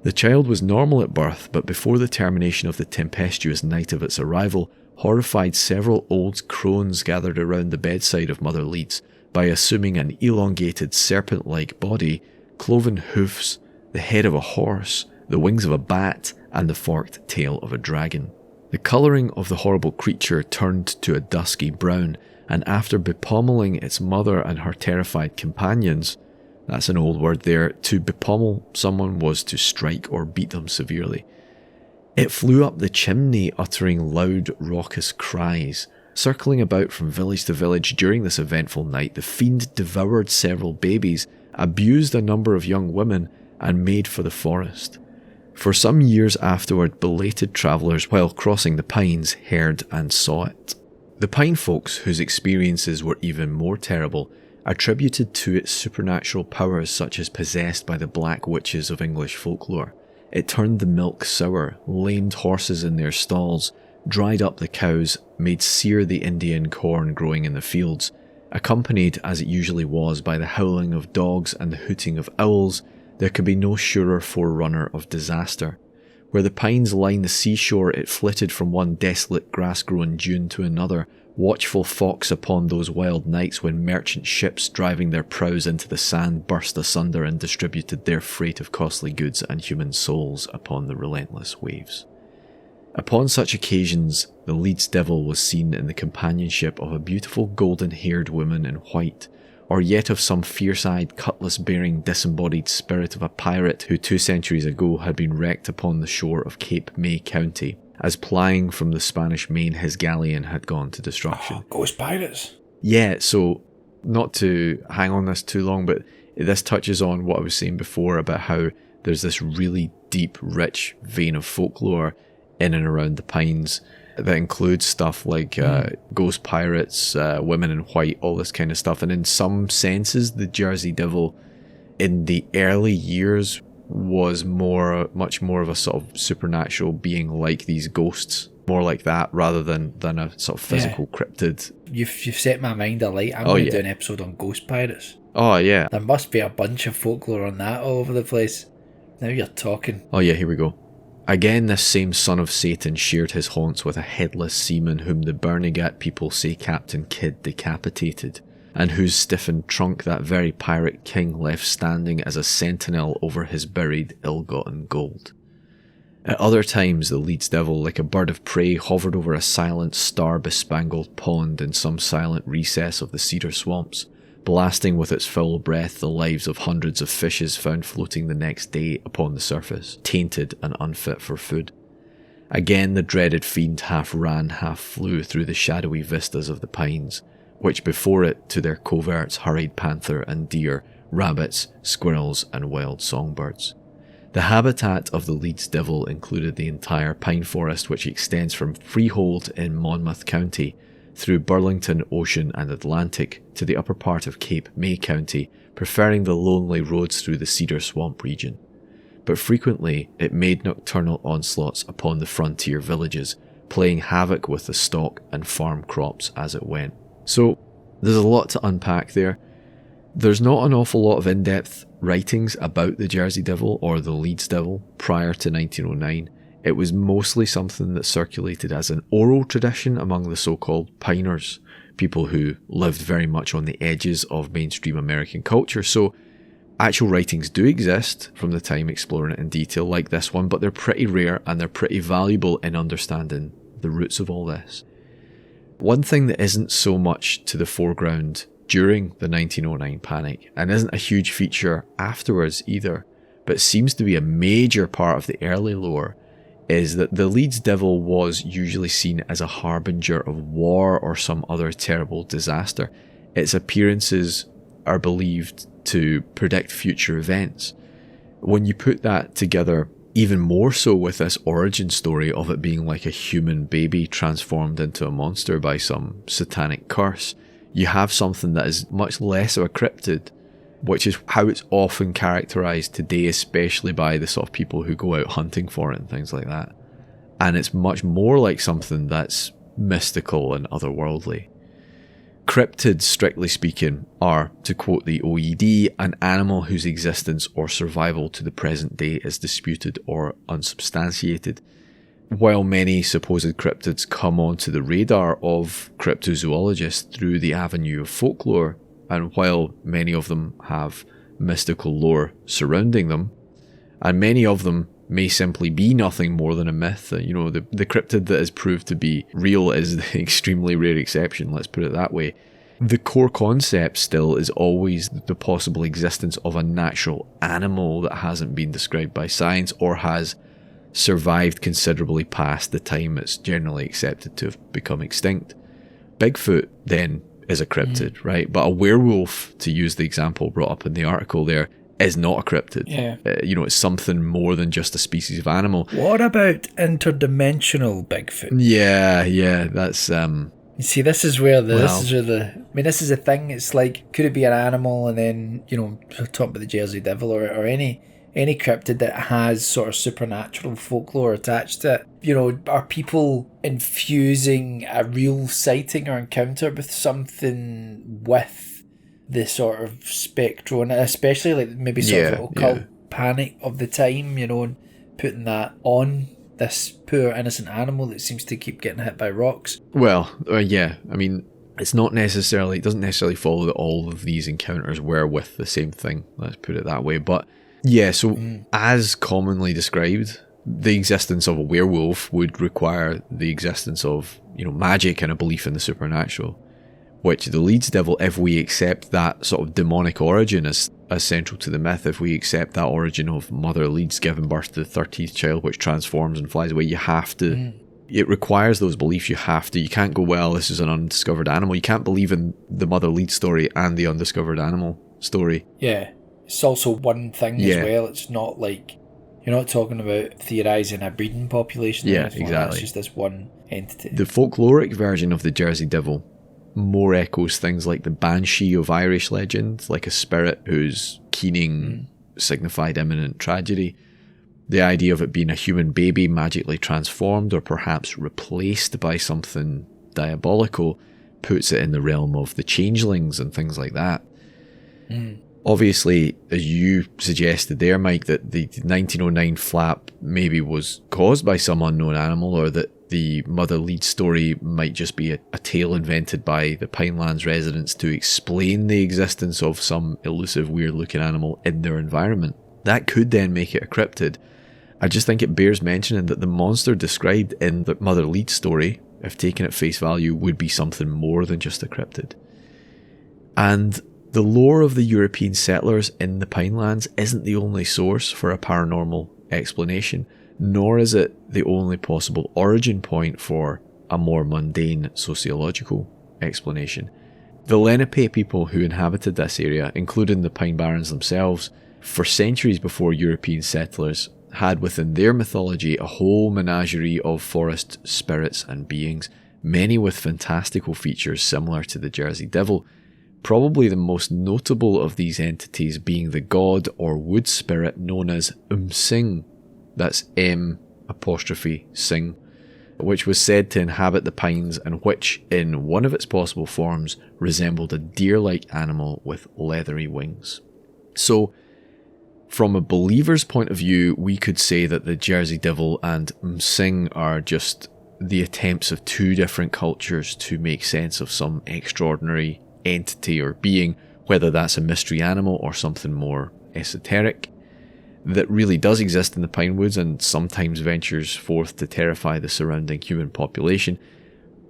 The child was normal at birth, but before the termination of the tempestuous night of its arrival, horrified several old crones gathered around the bedside of Mother Leeds by assuming an elongated serpent-like body, cloven hoofs, the head of a horse, the wings of a bat, and the forked tail of a dragon. The colouring of the horrible creature turned to a dusky brown, and after bepommeling its mother and her terrified companions, that's an old word there, to bepommel someone was to strike or beat them severely, it flew up the chimney uttering loud, raucous cries. Circling about from village to village during this eventful night, the fiend devoured several babies, abused a number of young women, and made for the forest. For some years afterward, belated travellers, while crossing the pines, heard and saw it. The pine folks, whose experiences were even more terrible, attributed to it supernatural powers such as possessed by the black witches of English folklore. It turned the milk sour, lamed horses in their stalls, dried up the cows, made sear the Indian corn growing in the fields, accompanied, as it usually was, by the howling of dogs and the hooting of owls. There could be no surer forerunner of disaster. Where the pines line the seashore, it flitted from one desolate grass-grown dune to another, watchful fox upon those wild nights when merchant ships driving their prows into the sand burst asunder and distributed their freight of costly goods and human souls upon the relentless waves. Upon such occasions, the Leeds devil was seen in the companionship of a beautiful golden-haired woman in white, or yet of some fierce-eyed, cutlass-bearing, disembodied spirit of a pirate who 2 centuries ago had been wrecked upon the shore of Cape May County, as plying from the Spanish Main his galleon had gone to destruction. Oh, ghost pirates! Yeah, so, not to hang on this too long, but this touches on what I was saying before about how there's this really deep, rich vein of folklore in and around the Pines that includes stuff like ghost pirates, women in white, all this kind of stuff. And in some senses, the Jersey Devil in the early years was much more of a sort of supernatural being like these ghosts, more like that rather than a sort of physical cryptid. You've set my mind alight. I'm going to do an episode on ghost pirates. Oh yeah. There must be a bunch of folklore on that all over the place. Now you're talking. Oh yeah, here we go. Again, this same son of Satan shared his haunts with a headless seaman whom the Bernigat people say Captain Kidd decapitated, and whose stiffened trunk that very pirate king left standing as a sentinel over his buried, ill-gotten gold. At other times, the Leeds Devil, like a bird of prey, hovered over a silent, star-bespangled pond in some silent recess of the cedar swamps, blasting with its foul breath the lives of hundreds of fishes found floating the next day upon the surface, tainted and unfit for food. Again the dreaded fiend half ran, half flew through the shadowy vistas of the pines, which before it to their coverts hurried panther and deer, rabbits, squirrels and wild songbirds. The habitat of the Leeds Devil included the entire pine forest, which extends from Freehold in Monmouth County through Burlington, Ocean and Atlantic to the upper part of Cape May County, preferring the lonely roads through the cedar swamp region. But frequently it made nocturnal onslaughts upon the frontier villages, playing havoc with the stock and farm crops as it went. So there's a lot to unpack there. There's not an awful lot of in-depth writings about the Jersey Devil or the Leeds Devil prior to 1909. It was mostly something that circulated as an oral tradition among the so-called Piners, people who lived very much on the edges of mainstream American culture. So actual writings do exist from the time exploring it in detail like this one, but they're pretty rare and they're pretty valuable in understanding the roots of all this. One thing that isn't so much to the foreground during the 1909 panic, and isn't a huge feature afterwards either, but seems to be a major part of the early lore, is that the Leeds Devil was usually seen as a harbinger of war or some other terrible disaster. Its appearances are believed to predict future events. When you put that together even more so with this origin story of it being like a human baby transformed into a monster by some satanic curse, you have something that is much less of a cryptid, which is how it's often characterised today, especially by the sort of people who go out hunting for it and things like that. And it's much more like something that's mystical and otherworldly. Cryptids, strictly speaking, are, to quote the OED, an animal whose existence or survival to the present day is disputed or unsubstantiated. While many supposed cryptids come onto the radar of cryptozoologists through the avenue of folklore, and while many of them have mystical lore surrounding them, and many of them may simply be nothing more than a myth, the cryptid that is proved to be real is the extremely rare exception, let's put it that way. The core concept still is always the possible existence of a natural animal that hasn't been described by science or has survived considerably past the time it's generally accepted to have become extinct. Bigfoot, then, is a cryptid, right? But a werewolf, to use the example brought up in the article there, is not a cryptid. Yeah. It's something more than just a species of animal. What about interdimensional Bigfoot? Yeah, that's... You see, this is the thing. It's like, could it be an animal, and then, talk about the Jersey Devil or any cryptid that has sort of supernatural folklore attached to it. Are people infusing a real sighting or encounter with something with the sort of spectral, and especially like maybe sort of occult panic of the time, and putting that on this poor innocent animal that seems to keep getting hit by rocks? Well, yeah, I mean, it doesn't necessarily follow that all of these encounters were with the same thing, let's put it that way. But yeah, so as commonly described, the existence of a werewolf would require the existence of, magic and a belief in the supernatural, which the Leeds Devil, if we accept that sort of demonic origin as central to the myth, if we accept that origin of Mother Leeds giving birth to the 13th child which transforms and flies away, you have to... It requires those beliefs. You can't go, well, this is an undiscovered animal. You can't believe in the Mother Leeds story and the undiscovered animal story. Yeah. It's also one thing as well. It's not like... You're not talking about theorising a breeding population. Yeah, exactly. It's just this one entity. The folkloric version of the Jersey Devil more echoes things like the banshee of Irish legend, like a spirit whose keening signified imminent tragedy. The idea of it being a human baby magically transformed or perhaps replaced by something diabolical puts it in the realm of the changelings and things like that. Obviously, as you suggested there, Mike, that the 1909 flap maybe was caused by some unknown animal, or that the Mother Leeds story might just be a tale invented by the Pinelands residents to explain the existence of some elusive, weird-looking animal in their environment. That could then make it a cryptid. I just think it bears mentioning that the monster described in the Mother Leeds story, if taken at face value, would be something more than just a cryptid. And the lore of the European settlers in the Pinelands isn't the only source for a paranormal explanation, nor is it the only possible origin point for a more mundane sociological explanation. The Lenape people who inhabited this area, including the Pine Barrens themselves, for centuries before European settlers, had within their mythology a whole menagerie of forest spirits and beings, many with fantastical features similar to the Jersey Devil. Probably the most notable of these entities being the god or wood spirit known as Sing, that's M''Sing, which was said to inhabit the pines and which, in one of its possible forms, resembled a deer-like animal with leathery wings. So, from a believer's point of view, we could say that the Jersey Devil and Sing are just the attempts of two different cultures to make sense of some extraordinary entity or being, whether that's a mystery animal or something more esoteric, that really does exist in the pine woods and sometimes ventures forth to terrify the surrounding human population.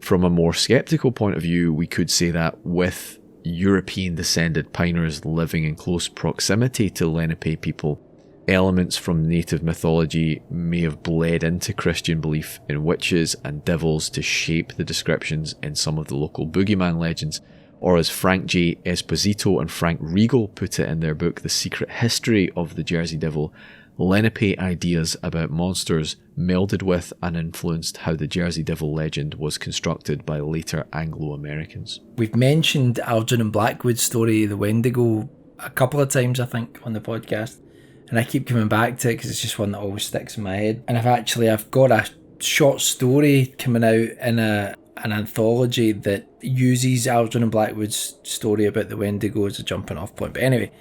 From a more sceptical point of view, we could say that with European descended piners living in close proximity to Lenape people, elements from native mythology may have bled into Christian belief in witches and devils to shape the descriptions in some of the local boogeyman legends, or as Frank J. Esposito and Frank Regal put it in their book The Secret History of the Jersey Devil, Lenape ideas about monsters melded with and influenced how the Jersey Devil legend was constructed by later Anglo-Americans. We've mentioned Algernon Blackwood's story, the Wendigo, a couple of times, I think, on the podcast. And I keep coming back to it because it's just one that always sticks in my head. And I've got a short story coming out in an anthology that uses Algernon Blackwood's story about the Wendigo as a jumping off point. But anyway,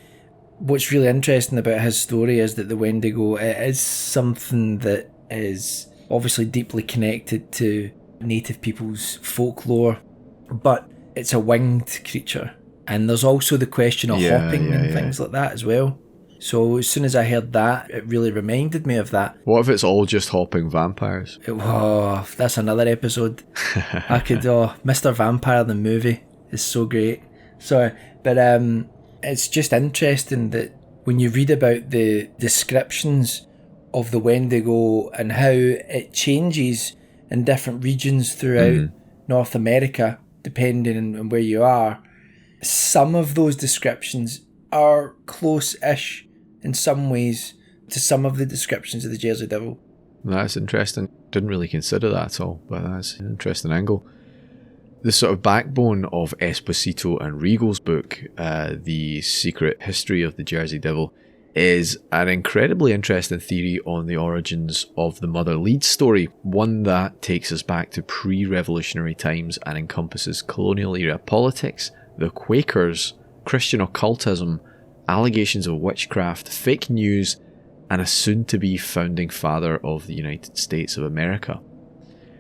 what's really interesting about his story is that the Wendigo is something that is obviously deeply connected to native people's folklore, but it's a winged creature. And there's also the question of hopping and things like that as well. So as soon as I heard that, it really reminded me of that. What if it's all just hopping vampires? That's another episode. I could, Mr. Vampire, the movie, is so great. Sorry, but it's just interesting that when you read about the descriptions of the Wendigo and how it changes in different regions throughout North America, depending on where you are, some of those descriptions are close-ish in some ways to some of the descriptions of the Jersey Devil. That's interesting. Didn't really consider that at all, but that's an interesting angle. The sort of backbone of Esposito and Regal's book, The Secret History of the Jersey Devil, is an incredibly interesting theory on the origins of the Mother Leeds story, one that takes us back to pre-revolutionary times and encompasses colonial era politics, the Quakers, Christian occultism, allegations of witchcraft, fake news, and a soon-to-be founding father of the United States of America.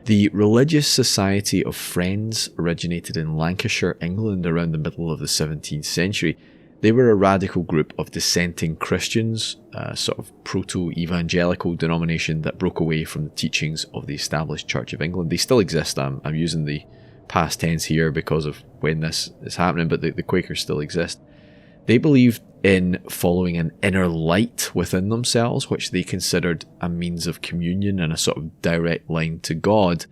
The Religious Society of Friends originated in Lancashire, England around the middle of the 17th century. They were a radical group of dissenting Christians, a sort of proto-evangelical denomination that broke away from the teachings of the established Church of England. They still exist. I'm using the past tense here because of when this is happening, but the Quakers still exist. They believed in following an inner light within themselves, which they considered a means of communion and a sort of direct line to God,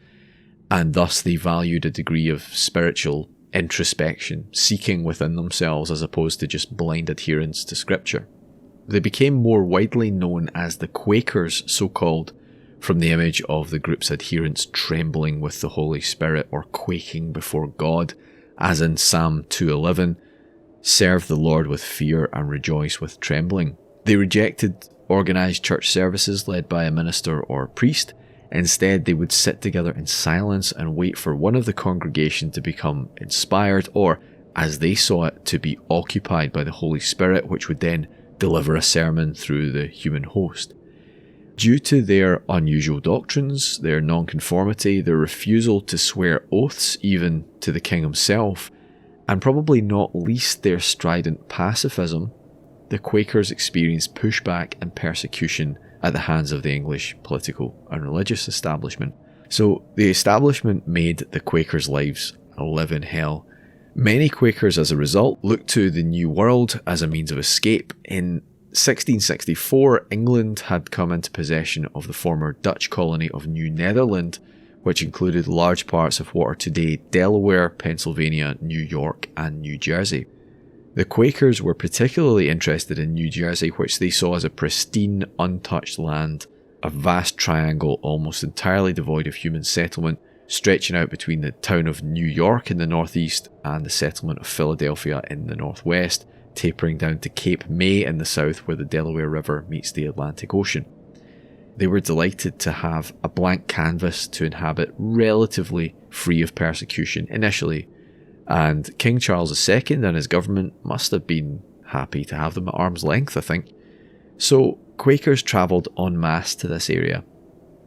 and thus they valued a degree of spiritual introspection, seeking within themselves as opposed to just blind adherence to scripture. They became more widely known as the Quakers, so-called, from the image of the group's adherents trembling with the Holy Spirit or quaking before God, as in Psalm 2:11, serve the Lord with fear and rejoice with trembling. They rejected organised church services led by a minister or priest. Instead, they would sit together in silence and wait for one of the congregation to become inspired or, as they saw it, to be occupied by the Holy Spirit, which would then deliver a sermon through the human host. Due to their unusual doctrines, their nonconformity, their refusal to swear oaths even to the king himself, and probably not least their strident pacifism, the Quakers experienced pushback and persecution at the hands of the English political and religious establishment. So the establishment made the Quakers' lives a living hell. Many Quakers, as a result, looked to the New World as a means of escape. In 1664, England had come into possession of the former Dutch colony of New Netherland, which included large parts of what are today Delaware, Pennsylvania, New York, and New Jersey. The Quakers were particularly interested in New Jersey, which they saw as a pristine, untouched land, a vast triangle almost entirely devoid of human settlement, stretching out between the town of New York in the northeast and the settlement of Philadelphia in the northwest, tapering down to Cape May in the south where the Delaware River meets the Atlantic Ocean. They were delighted to have a blank canvas to inhabit relatively free of persecution initially, and King Charles II and his government must have been happy to have them at arm's length, I think. So Quakers travelled en masse to this area.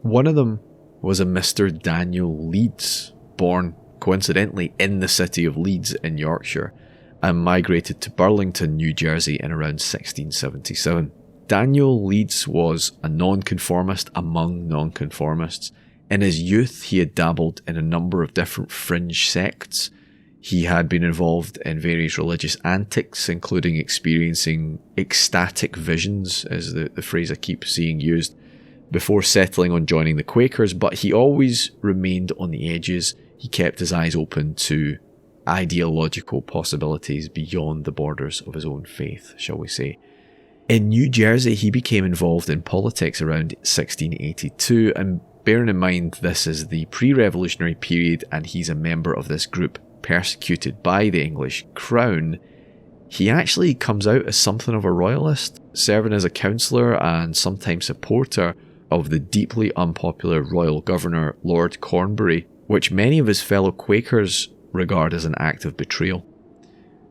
One of them was a Mr. Daniel Leeds, born coincidentally in the city of Leeds in Yorkshire, and migrated to Burlington, New Jersey in around 1677. Daniel Leeds was a nonconformist among nonconformists. In his youth, he had dabbled in a number of different fringe sects. He had been involved in various religious antics, including experiencing ecstatic visions, is the phrase I keep seeing used, before settling on joining the Quakers, but he always remained on the edges. He kept his eyes open to ideological possibilities beyond the borders of his own faith, shall we say. In New Jersey, he became involved in politics around 1682, and bearing in mind this is the pre-revolutionary period and he's a member of this group persecuted by the English crown, he actually comes out as something of a royalist, serving as a counsellor and sometimes supporter of the deeply unpopular royal governor Lord Cornbury, which many of his fellow Quakers regard as an act of betrayal.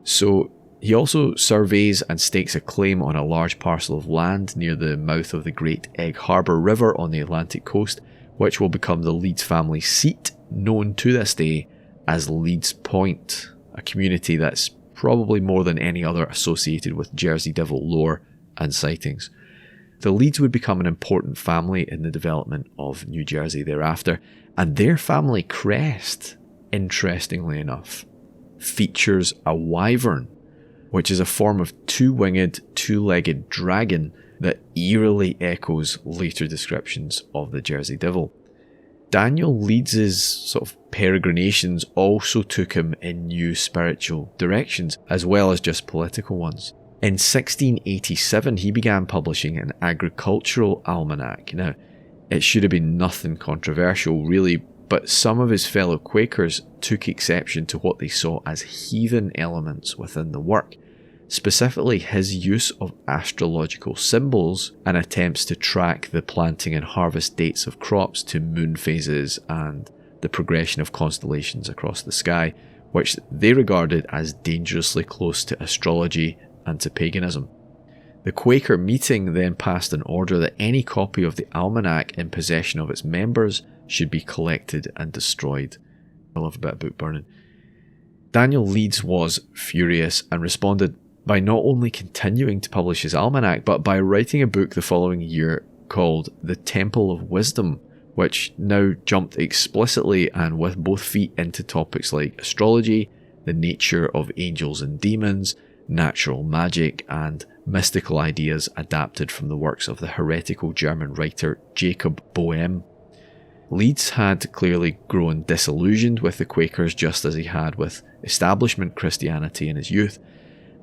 So he also surveys and stakes a claim on a large parcel of land near the mouth of the Great Egg Harbour River on the Atlantic coast, which will become the Leeds family seat, known to this day as Leeds Point, a community that's probably more than any other associated with Jersey Devil lore and sightings. The Leeds would become an important family in the development of New Jersey thereafter, and their family crest, interestingly enough, features a wyvern, which is a form of two-winged, two-legged dragon that eerily echoes later descriptions of the Jersey Devil. Daniel Leeds' sort of peregrinations also took him in new spiritual directions, as well as just political ones. In 1687, he began publishing an agricultural almanac. Now, it should have been nothing controversial, really, but some of his fellow Quakers took exception to what they saw as heathen elements within the work, specifically his use of astrological symbols and attempts to track the planting and harvest dates of crops to moon phases and the progression of constellations across the sky, which they regarded as dangerously close to astrology and to paganism. The Quaker meeting then passed an order that any copy of the almanac in possession of its members should be collected and destroyed. I love a bit of book burning. Daniel Leeds was furious and responded by not only continuing to publish his almanac, but by writing a book the following year called The Temple of Wisdom, which now jumped explicitly and with both feet into topics like astrology, the nature of angels and demons, natural magic, and mystical ideas adapted from the works of the heretical German writer Jacob Boehm. Leeds had clearly grown disillusioned with the Quakers just as he had with establishment Christianity in his youth,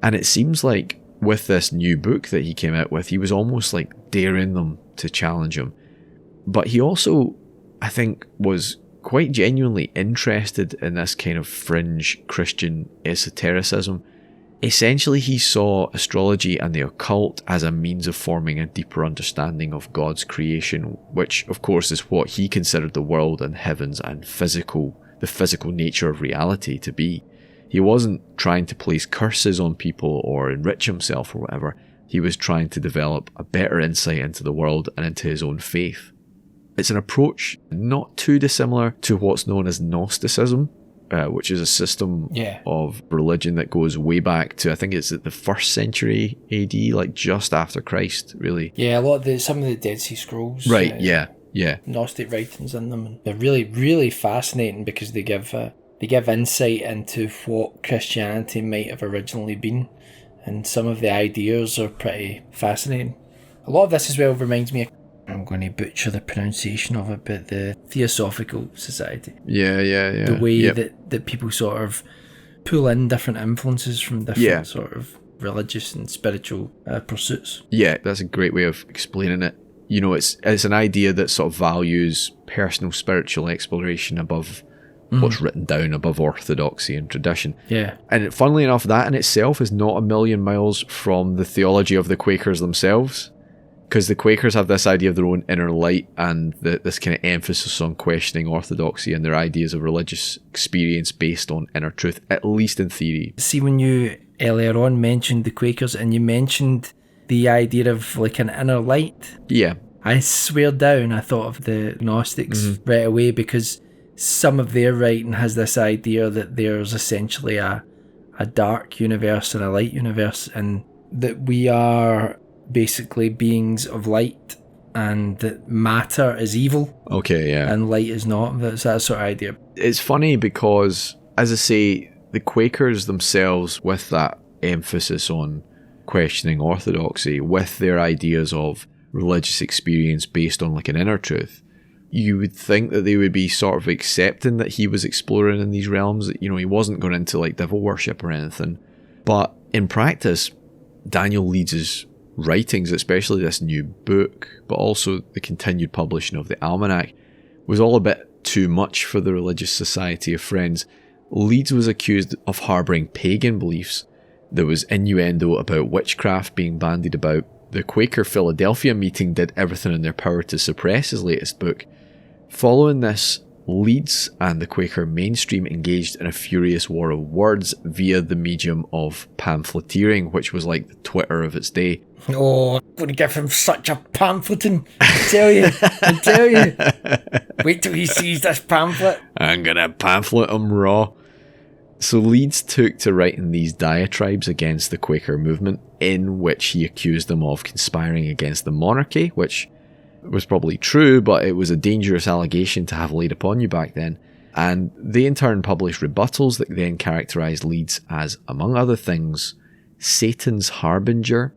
and it seems like with this new book that he came out with, he was almost like daring them to challenge him. But he also, I think, was quite genuinely interested in this kind of fringe Christian esotericism. Essentially, he saw astrology and the occult as a means of forming a deeper understanding of God's creation, which of course is what he considered the world and heavens and the physical nature of reality to be. He wasn't trying to place curses on people or enrich himself or whatever. He was trying to develop a better insight into the world and into his own faith. It's an approach not too dissimilar to what's known as Gnosticism, which is a system of religion that goes way back to, I think it's the 1st century AD, like just after Christ, really. Yeah, some of the Dead Sea Scrolls. Right, yeah. Gnostic writings in them. And they're really, really fascinating because they give insight into what Christianity might have originally been, and some of the ideas are pretty fascinating. A lot of this as well reminds me of, I'm going to butcher the pronunciation of it, but the Theosophical Society. Yeah. The way that people sort of pull in different influences from different sort of religious and spiritual pursuits. Yeah, that's a great way of explaining it. You know, it's an idea that sort of values personal spiritual exploration above what's written down, above orthodoxy and tradition. Yeah. And funnily enough, that in itself is not a million miles from the theology of the Quakers themselves, because the Quakers have this idea of their own inner light and this kind of emphasis on questioning orthodoxy and their ideas of religious experience based on inner truth, at least in theory. See, when you earlier on mentioned the Quakers and you mentioned the idea of like an inner light, I swear down I thought of the Gnostics right away, because some of their writing has this idea that there's essentially a dark universe and a light universe, and that we are basically beings of light, and that matter is evil. Okay, yeah. And light is not. That's that sort of idea. It's funny because, as I say, the Quakers themselves, with that emphasis on questioning orthodoxy, with their ideas of religious experience based on like an inner truth, you would think that they would be sort of accepting that he was exploring in these realms, that, you know, he wasn't going into like devil worship or anything. But in practice, Daniel Leeds' writings, especially this new book, but also the continued publishing of the almanac, was all a bit too much for the religious society of Friends. Leeds was accused of harbouring pagan beliefs. There was innuendo about witchcraft being bandied about. The Quaker Philadelphia meeting did everything in their power to suppress his latest book. Following this, Leeds and the Quaker mainstream engaged in a furious war of words via the medium of pamphleteering, which was like the Twitter of its day. Oh, I'm going to give him such a pamphleting. I tell you. Wait till he sees this pamphlet. I'm going to pamphlet him raw. So Leeds took to writing these diatribes against the Quaker movement, in which he accused them of conspiring against the monarchy, which was probably true, but it was a dangerous allegation to have laid upon you back then. And they in turn published rebuttals that then characterised Leeds as, among other things, Satan's harbinger,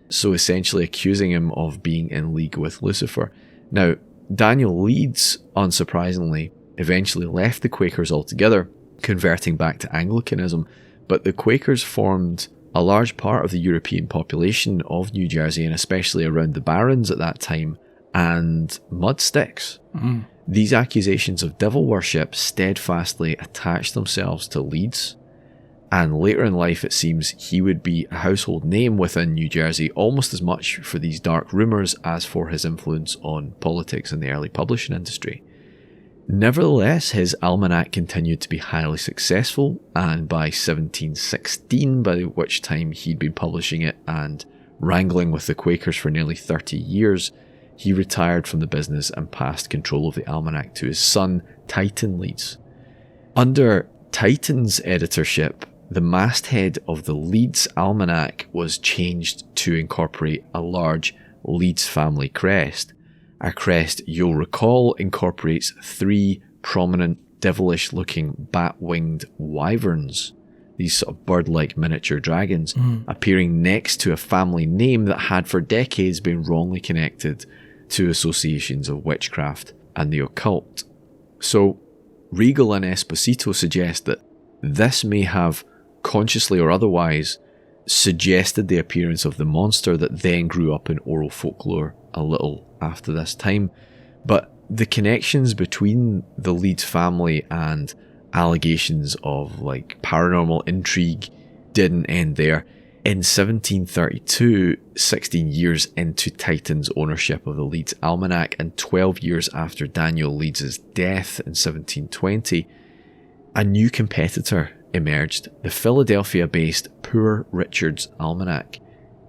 so essentially accusing him of being in league with Lucifer. Now, Daniel Leeds, unsurprisingly, eventually left the Quakers altogether, converting back to Anglicanism, but the Quakers formed a large part of the European population of New Jersey, and especially around the Barrens at that time, and mud sticks. These accusations of devil worship steadfastly attached themselves to Leeds, and later in life it seems he would be a household name within New Jersey almost as much for these dark rumours as for his influence on politics and the early publishing industry. Nevertheless, his almanac continued to be highly successful, and by 1716, by which time he'd been publishing it and wrangling with the Quakers for nearly 30 years, he retired from the business and passed control of the almanac to his son, Titan Leeds. Under Titan's editorship, the masthead of the Leeds almanac was changed to incorporate a large Leeds family crest. A crest, you'll recall, incorporates 3 prominent devilish-looking bat-winged wyverns, these sort of bird-like miniature dragons, appearing next to a family name that had for decades been wrongly connected to associations of witchcraft and the occult. So, Regal and Esposito suggest that this may have, consciously or otherwise, suggested the appearance of the monster that then grew up in oral folklore a little after this time. But the connections between the Leeds family and allegations of like paranormal intrigue didn't end there. In 1732, 16 years into Titan's ownership of the Leeds Almanac and 12 years after Daniel Leeds' death in 1720, a new competitor emerged, the Philadelphia-based Poor Richard's Almanac.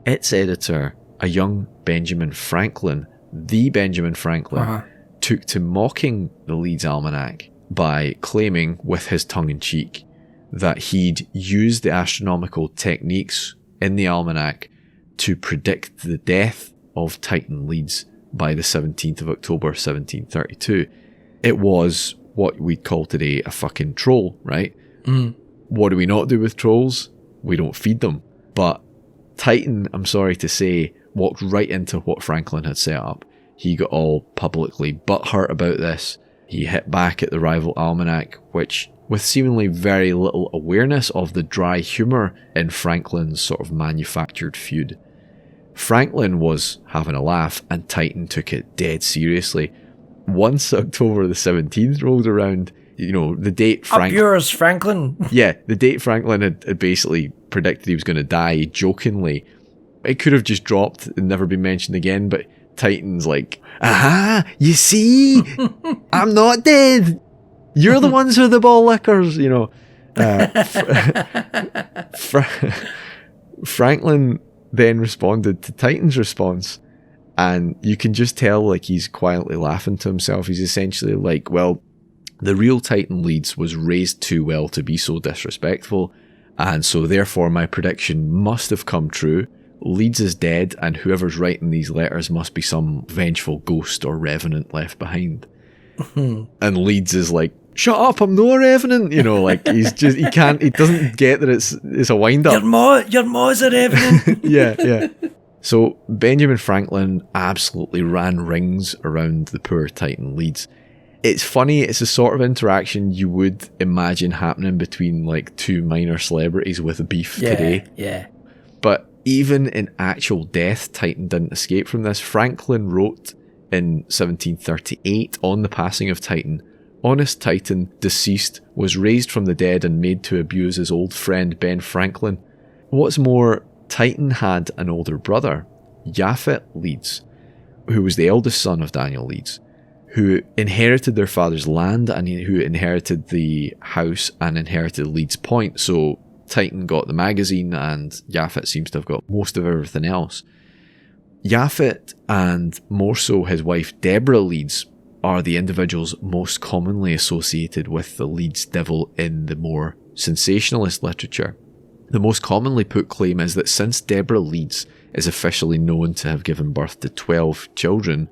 Its editor, a young Benjamin Franklin, took to mocking the Leeds Almanac by claiming, with his tongue-in-cheek, that he'd used the astronomical techniques in the almanac to predict the death of Titan Leeds by the 17th of October 1732. It was what we'd call today a fucking troll, right? What do we not do with trolls? We don't feed them. But Titan, I'm sorry to say, walked right into what Franklin had set up. He got all publicly butthurt about this. He hit back at the rival almanac, which, with seemingly very little awareness of the dry humour in Franklin's sort of manufactured feud. Franklin was having a laugh, and Titan took it dead seriously. Once October the 17th rolled around, you know, the date Up yours, Franklin. Yeah, the date Franklin had basically predicted he was going to die jokingly. It could have just dropped and never been mentioned again, but Titan's like, aha, you see? I'm not dead. You're the ones who are the ball lickers, you know. Franklin then responded to Titan's response, and you can just tell like he's quietly laughing to himself. He's essentially like, well, the real Titan Leeds was raised too well to be so disrespectful, and so therefore my prediction must have come true. Leeds is dead, and whoever's writing these letters must be some vengeful ghost or revenant left behind. And Leeds is like, shut up, I'm no revenant, you know, like he doesn't get that it's a wind up. Your maw's a revenant. Yeah. So Benjamin Franklin absolutely ran rings around the poor Titan Leeds. It's funny, it's the sort of interaction you would imagine happening between like two minor celebrities with a beef today. Yeah. But even in actual death, Titan didn't escape from this. Franklin wrote in 1738 on the passing of Titan, "Honest Titan, deceased, was raised from the dead and made to abuse his old friend Ben Franklin." What's more, Titan had an older brother, Japhet Leeds, who was the eldest son of Daniel Leeds, who inherited their father's land and who inherited the house and inherited Leeds Point. So Titan got the magazine and Japhet seems to have got most of everything else. Japhet, and more so his wife Deborah Leeds, are the individuals most commonly associated with the Leeds Devil in the more sensationalist literature. The most commonly put claim is that since Deborah Leeds is officially known to have given birth to 12 children,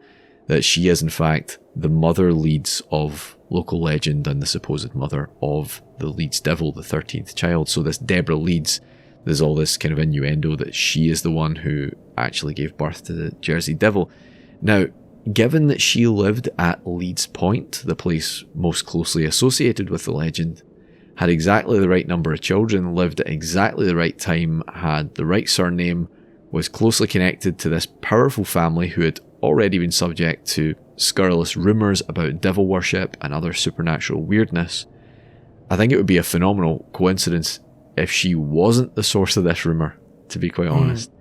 that she is in fact the Mother Leeds of local legend and the supposed mother of the Leeds Devil, the 13th child. So this Deborah Leeds, there's all this kind of innuendo that she is the one who actually gave birth to the Jersey Devil. Now, given that she lived at Leeds Point, the place most closely associated with the legend, had exactly the right number of children, lived at exactly the right time, had the right surname, was closely connected to this powerful family who had already been subject to scurrilous rumours about devil worship and other supernatural weirdness, I think it would be a phenomenal coincidence if she wasn't the source of this rumour, to be quite honest.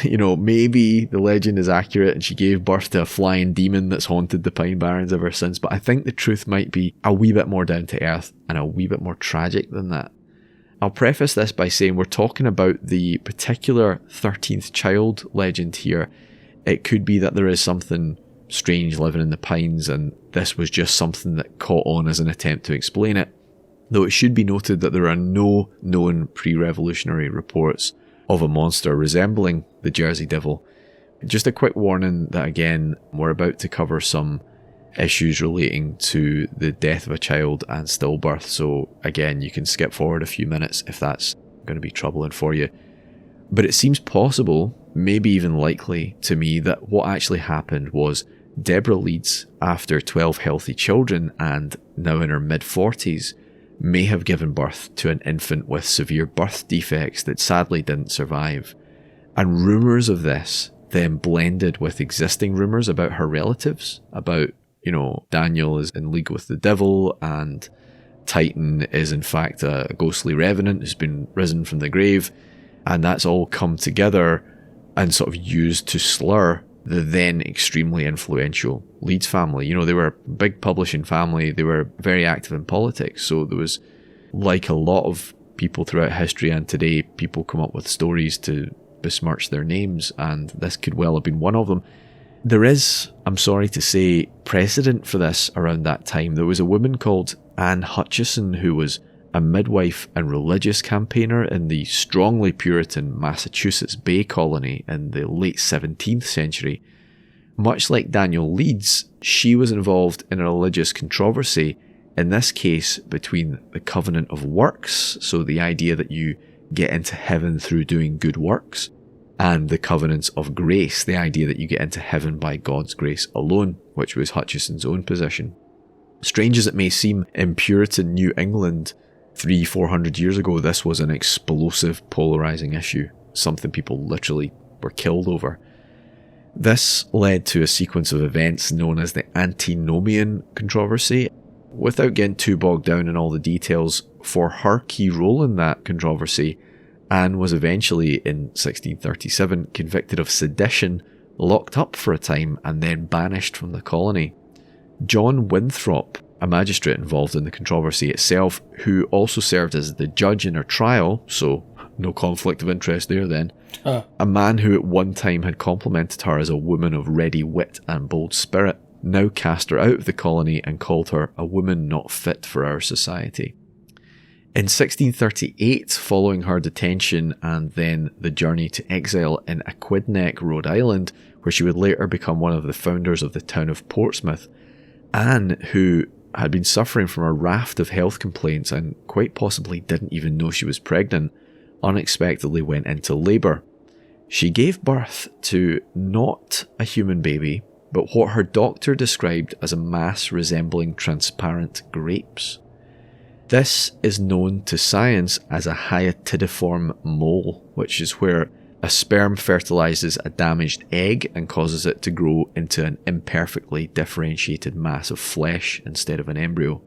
You know, maybe the legend is accurate and she gave birth to a flying demon that's haunted the Pine Barrens ever since, but I think the truth might be a wee bit more down to earth and a wee bit more tragic than that. I'll preface this by saying we're talking about the particular 13th child legend here. It could be that there is something strange living in the pines and this was just something that caught on as an attempt to explain it, though it should be noted that there are no known pre-revolutionary reports of a monster resembling the Jersey Devil. Just a quick warning that again, we're about to cover some issues relating to the death of a child and stillbirth, so again, you can skip forward a few minutes if that's going to be troubling for you. But it seems possible, maybe even likely to me, that what actually happened was Deborah Leeds, after 12 healthy children and now in her mid-40s, may have given birth to an infant with severe birth defects that sadly didn't survive. And rumours of this then blended with existing rumours about her relatives, about, you know, Daniel is in league with the devil and Titan is in fact a ghostly revenant who's been risen from the grave, and that's all come together and sort of used to slur the then extremely influential Leeds family. You know, they were a big publishing family, they were very active in politics, so there was, like a lot of people throughout history and today, people come up with stories to besmirch their names, and this could well have been one of them. There is, I'm sorry to say, precedent for this around that time. There was a woman called Anne Hutchison who was a midwife and religious campaigner in the strongly Puritan Massachusetts Bay Colony in the late 17th century. Much like Daniel Leeds, she was involved in a religious controversy, in this case between the covenant of works, so the idea that you get into heaven through doing good works, and the covenants of grace, the idea that you get into heaven by God's grace alone, which was Hutchison's own position. Strange as it may seem, in Puritan New England, 300-400 years ago, this was an explosive, polarising issue, something people literally were killed over. This led to a sequence of events known as the Antinomian controversy. Without getting too bogged down in all the details, for her key role in that controversy, Anne was eventually, in 1637, convicted of sedition, locked up for a time, and then banished from the colony. John Winthrop, a magistrate involved in the controversy itself, who also served as the judge in her trial, so no conflict of interest there then, a man who at one time had complimented her as a woman of ready wit and bold spirit, now cast her out of the colony and called her a woman not fit for our society. In 1638, following her detention and then the journey to exile in Aquidneck, Rhode Island, where she would later become one of the founders of the town of Portsmouth, Anne, who had been suffering from a raft of health complaints and quite possibly didn't even know she was pregnant, unexpectedly went into labour. She gave birth to not a human baby, but what her doctor described as a mass resembling transparent grapes. This is known to science as a hyatidiform mole, which is where a sperm fertilizes a damaged egg and causes it to grow into an imperfectly differentiated mass of flesh instead of an embryo.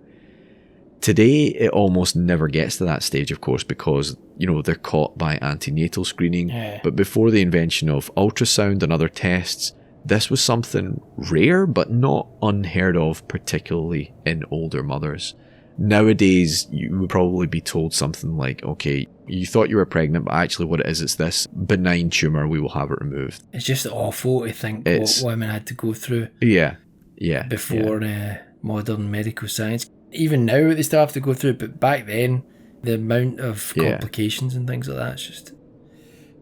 Today, it almost never gets to that stage, of course, because, they're caught by antenatal screening. Yeah. But before the invention of ultrasound and other tests, this was something rare but not unheard of, particularly in older mothers. Nowadays, you would probably be told something like, okay, you thought you were pregnant, but actually what it is, it's this benign tumour, we will have it removed. It's just awful to think what women had to go through before modern medical science. Even now they still have to go through it, but back then, the amount of complications and things like that, it's just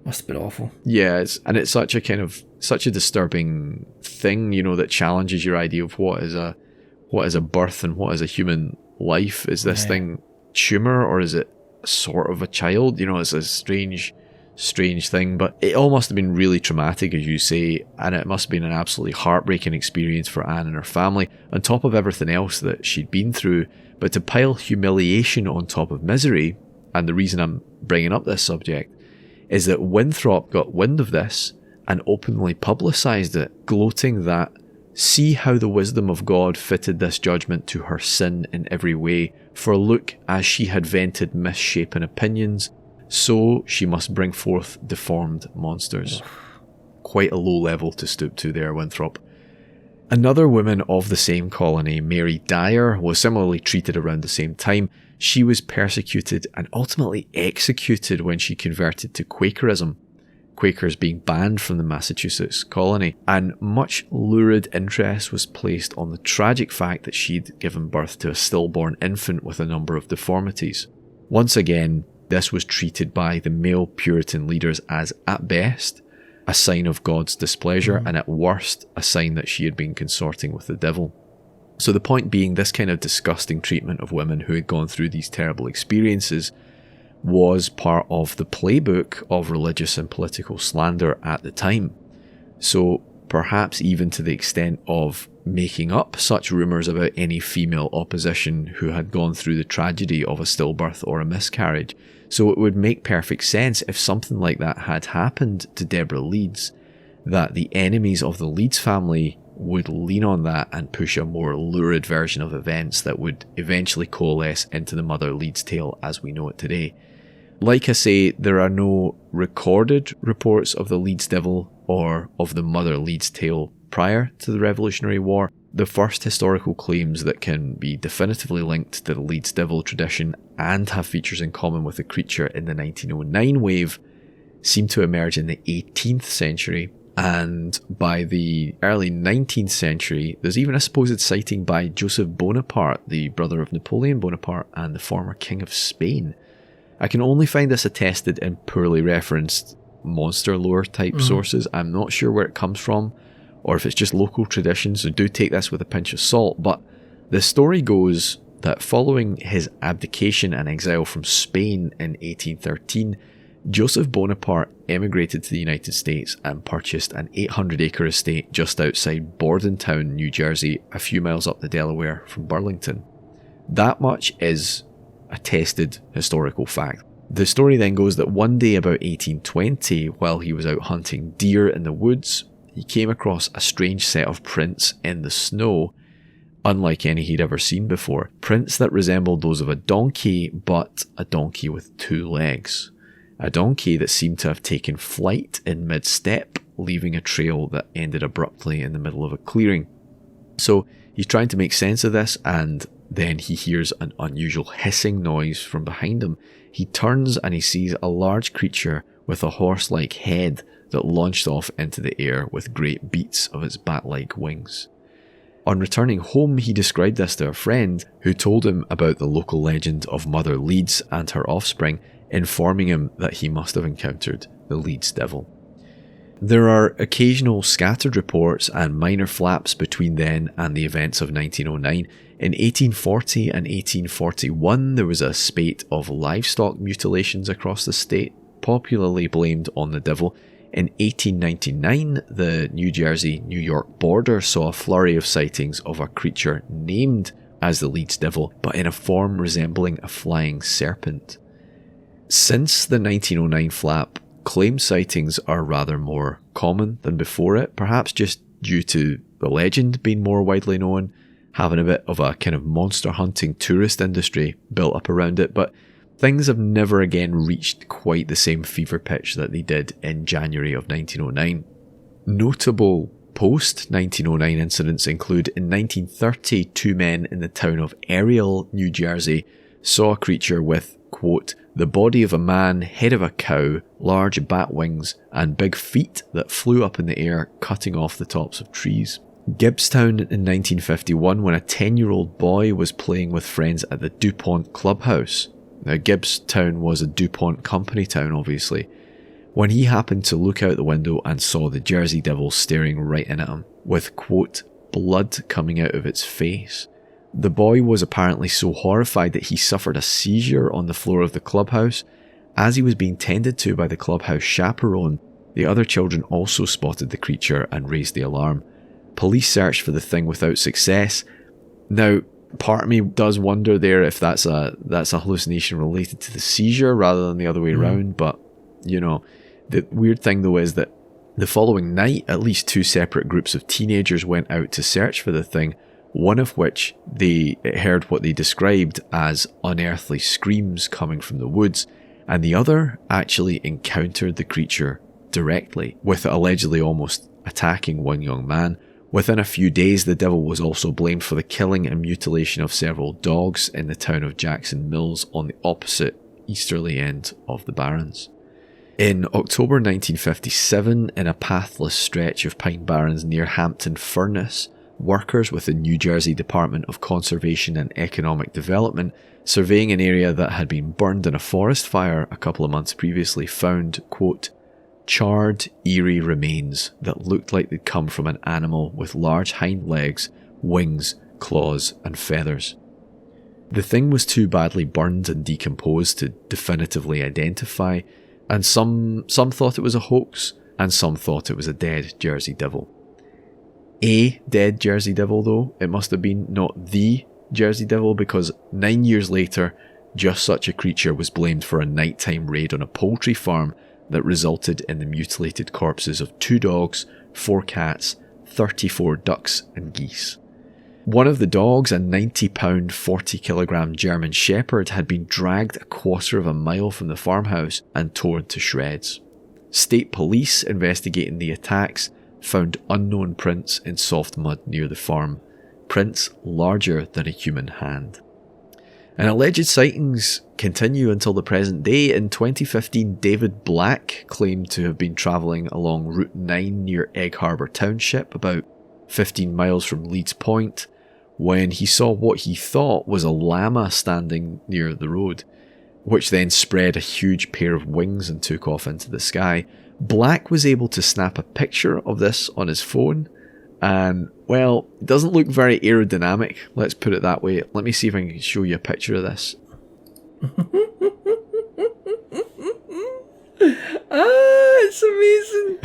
must have been awful. Yeah, it's such a disturbing thing, that challenges your idea of what is a birth and what is a human life. Is this thing tumour, or is it sort of a child? It's a strange thing, but it all must have been really traumatic, as you say, and it must have been an absolutely heartbreaking experience for Anne and her family, on top of everything else that she'd been through. But to pile humiliation on top of misery, and the reason I'm bringing up this subject, is that Winthrop got wind of this and openly publicised it, gloating that, "See how the wisdom of God fitted this judgment to her sin in every way, for look, as she had vented misshapen opinions, so she must bring forth deformed monsters." Quite a low level to stoop to there, Winthrop. Another woman of the same colony, Mary Dyer, was similarly treated around the same time. She was persecuted and ultimately executed when she converted to Quakerism, Quakers being banned from the Massachusetts colony, and much lurid interest was placed on the tragic fact that she'd given birth to a stillborn infant with a number of deformities. Once again, this was treated by the male Puritan leaders as, at best, a sign of God's displeasure, and at worst, a sign that she had been consorting with the devil. So the point being, this kind of disgusting treatment of women who had gone through these terrible experiences was part of the playbook of religious and political slander at the time. So perhaps even to the extent of making up such rumours about any female opposition who had gone through the tragedy of a stillbirth or a miscarriage. So it would make perfect sense if something like that had happened to Deborah Leeds, that the enemies of the Leeds family would lean on that and push a more lurid version of events that would eventually coalesce into the Mother Leeds tale as we know it today. Like I say, there are no recorded reports of the Leeds Devil or of the Mother Leeds tale prior to the Revolutionary War. The first historical claims that can be definitively linked to the Leeds Devil tradition and have features in common with the creature in the 1909 wave seem to emerge in the 18th century, and by the early 19th century there's even a supposed sighting by Joseph Bonaparte, the brother of Napoleon Bonaparte and the former King of Spain. I can only find this attested in poorly referenced monster lore type sources. I'm not sure where it comes from, or if it's just local tradition, so do take this with a pinch of salt. But the story goes that following his abdication and exile from Spain in 1813, Joseph Bonaparte emigrated to the United States and purchased an 800-acre estate just outside Bordentown, New Jersey, a few miles up the Delaware from Burlington. That much is attested historical fact. The story then goes that one day about 1820, while he was out hunting deer in the woods, he came across a strange set of prints in the snow, unlike any he'd ever seen before. Prints that resembled those of a donkey, but a donkey with two legs. A donkey that seemed to have taken flight in mid-step, leaving a trail that ended abruptly in the middle of a clearing. So he's trying to make sense of this, and then he hears an unusual hissing noise from behind him. He turns and he sees a large creature with a horse-like head that launched off into the air with great beats of its bat-like wings. On returning home, he described this to a friend who told him about the local legend of Mother Leeds and her offspring, informing him that he must have encountered the Leeds Devil. There are occasional scattered reports and minor flaps between then and the events of 1909. In 1840 and 1841, there was a spate of livestock mutilations across the state, popularly blamed on the devil. In 1899, the New Jersey-New York border saw a flurry of sightings of a creature named as the Leeds Devil, but in a form resembling a flying serpent. Since the 1909 flap, claimed sightings are rather more common than before it, perhaps just due to the legend being more widely known, having a bit of a kind of monster hunting tourist industry built up around it, but things have never again reached quite the same fever pitch that they did in January of 1909. Notable post-1909 incidents include in 1930, two men in the town of Ariel, New Jersey, saw a creature with, quote, the body of a man, head of a cow, large bat wings, and big feet that flew up in the air, cutting off the tops of trees. Gibbstown in 1951, when a 10-year-old boy was playing with friends at the DuPont Clubhouse. Now, Gibbstown was a DuPont company town, obviously, when he happened to look out the window and saw the Jersey Devil staring right in at him, with, quote, blood coming out of its face. The boy was apparently so horrified that he suffered a seizure on the floor of the clubhouse. As he was being tended to by the clubhouse chaperone, the other children also spotted the creature and raised the alarm. Police searched for the thing without success. Now, part of me does wonder there if that's a hallucination related to the seizure rather than the other way around, but, you know, the weird thing though is that the following night, at least two separate groups of teenagers went out to search for the thing, one of which they heard what they described as unearthly screams coming from the woods, and the other actually encountered the creature directly, with it allegedly almost attacking one young man. Within a few days, the devil was also blamed for the killing and mutilation of several dogs in the town of Jackson Mills on the opposite easterly end of the Barrens. In October 1957, in a pathless stretch of Pine Barrens near Hampton Furnace, workers with the New Jersey Department of Conservation and Economic Development, surveying an area that had been burned in a forest fire a couple of months previously, found, quote, charred, eerie remains that looked like they'd come from an animal with large hind legs, wings, claws, and feathers. The thing was too badly burned and decomposed to definitively identify, and some thought it was a hoax, and some thought it was a dead Jersey Devil. A dead Jersey Devil, though, it must have been, not the Jersey Devil, because 9 years later, just such a creature was blamed for a nighttime raid on a poultry farm that resulted in the mutilated corpses of 2 dogs, 4 cats, 34 ducks and geese. One of the dogs, a 90-pound, 40-kilogram German Shepherd, had been dragged a quarter of a mile from the farmhouse and torn to shreds. State police investigating the attacks found unknown prints in soft mud near the farm, prints larger than a human hand. And alleged sightings continue until the present day. In 2015, David Black claimed to have been travelling along Route 9 near Egg Harbor Township, about 15 miles from Leeds Point, when he saw what he thought was a llama standing near the road, which then spread a huge pair of wings and took off into the sky. Black was able to snap a picture of this on his phone, and, well, it doesn't look very aerodynamic, let's put it that way. Let me see if I can show you a picture of this. It's amazing.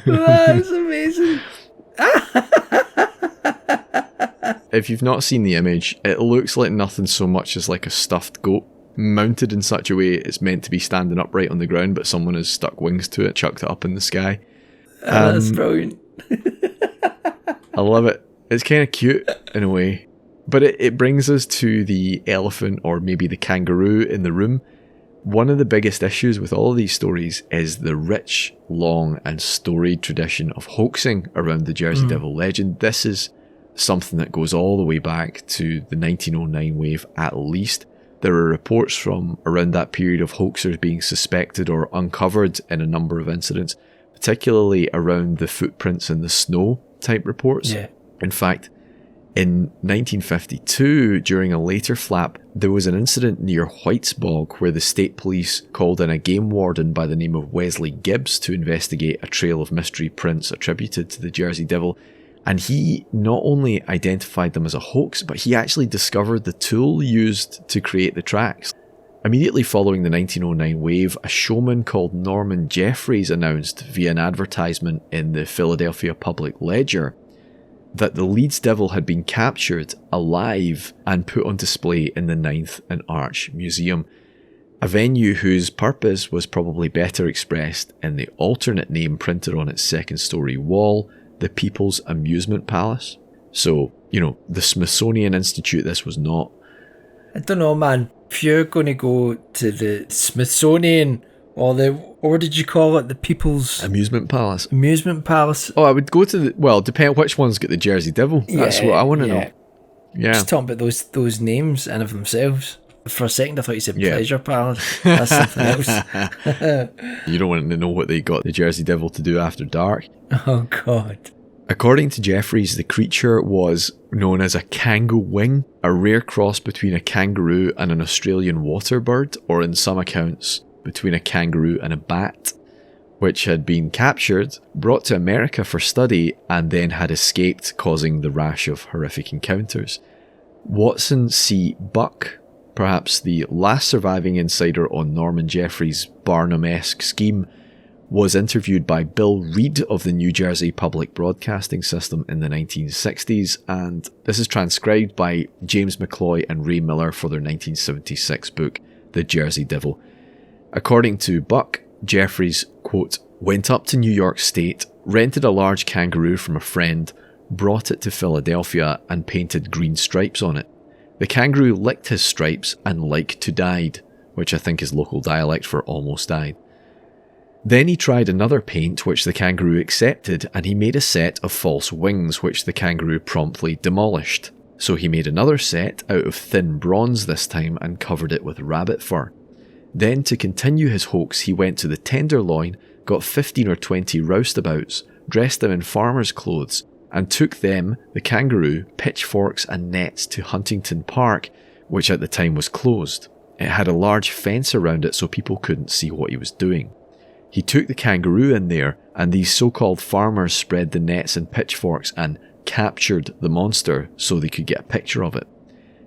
That's amazing. If you've not seen the image, it looks like nothing so much as like a stuffed goat, mounted in such a way it's meant to be standing upright on the ground, but someone has stuck wings to it, chucked it up in the sky. That's brilliant. I love it. It's kind of cute in a way. But it brings us to the elephant, or maybe the kangaroo, in the room. One of the biggest issues with all of these stories is the rich, long and storied tradition of hoaxing around the Jersey Devil legend. This is something that goes all the way back to the 1909 wave at least. There are reports from around that period of hoaxers being suspected or uncovered in a number of incidents, particularly around the footprints in the snow type reports. Yeah. In fact, in 1952, during a later flap, there was an incident near Whitesbog where the state police called in a game warden by the name of Wesley Gibbs to investigate a trail of mystery prints attributed to the Jersey Devil. And he not only identified them as a hoax, but he actually discovered the tool used to create the tracks. Immediately following the 1909 wave, a showman called Norman Jeffries announced via an advertisement in the Philadelphia Public Ledger that the Leeds Devil had been captured alive and put on display in the Ninth and Arch Museum, a venue whose purpose was probably better expressed in the alternate name printed on its second-story wall, the People's Amusement Palace. So, the Smithsonian Institute this was not. I don't know, man. If you're going to go to the Smithsonian or what did you call it? The People's Amusement Palace. Amusement Palace. Oh, I would go to depend which one's got the Jersey Devil. That's what I want to know. Yeah. Just talking about those names in of themselves. For a second I thought you said Pleasure Palace. That's something else. You don't want to know what they got the Jersey Devil to do after dark. Oh, God. According to Jeffries, the creature was known as a kango wing, a rare cross between a kangaroo and an Australian water bird, or in some accounts, between a kangaroo and a bat, which had been captured, brought to America for study, and then had escaped, causing the rash of horrific encounters. Watson C. Buck, perhaps the last surviving insider on Norman Jeffries' Barnum-esque scheme, was interviewed by Bill Reed of the New Jersey Public Broadcasting System in the 1960s, and this is transcribed by James McCloy and Ray Miller for their 1976 book, The Jersey Devil. According to Buck, Jeffries, quote, went up to New York State, rented a large kangaroo from a friend, brought it to Philadelphia, and painted green stripes on it. The kangaroo licked his stripes and like to died, which I think is local dialect for almost died. Then he tried another paint which the kangaroo accepted, and he made a set of false wings which the kangaroo promptly demolished. So he made another set out of thin bronze this time and covered it with rabbit fur. Then to continue his hoax he went to the Tenderloin, got 15 or 20 roustabouts, dressed them in farmers' clothes, and took them, the kangaroo, pitchforks and nets to Huntington Park, which at the time was closed. It had a large fence around it so people couldn't see what he was doing. He took the kangaroo in there, and these so-called farmers spread the nets and pitchforks and captured the monster so they could get a picture of it.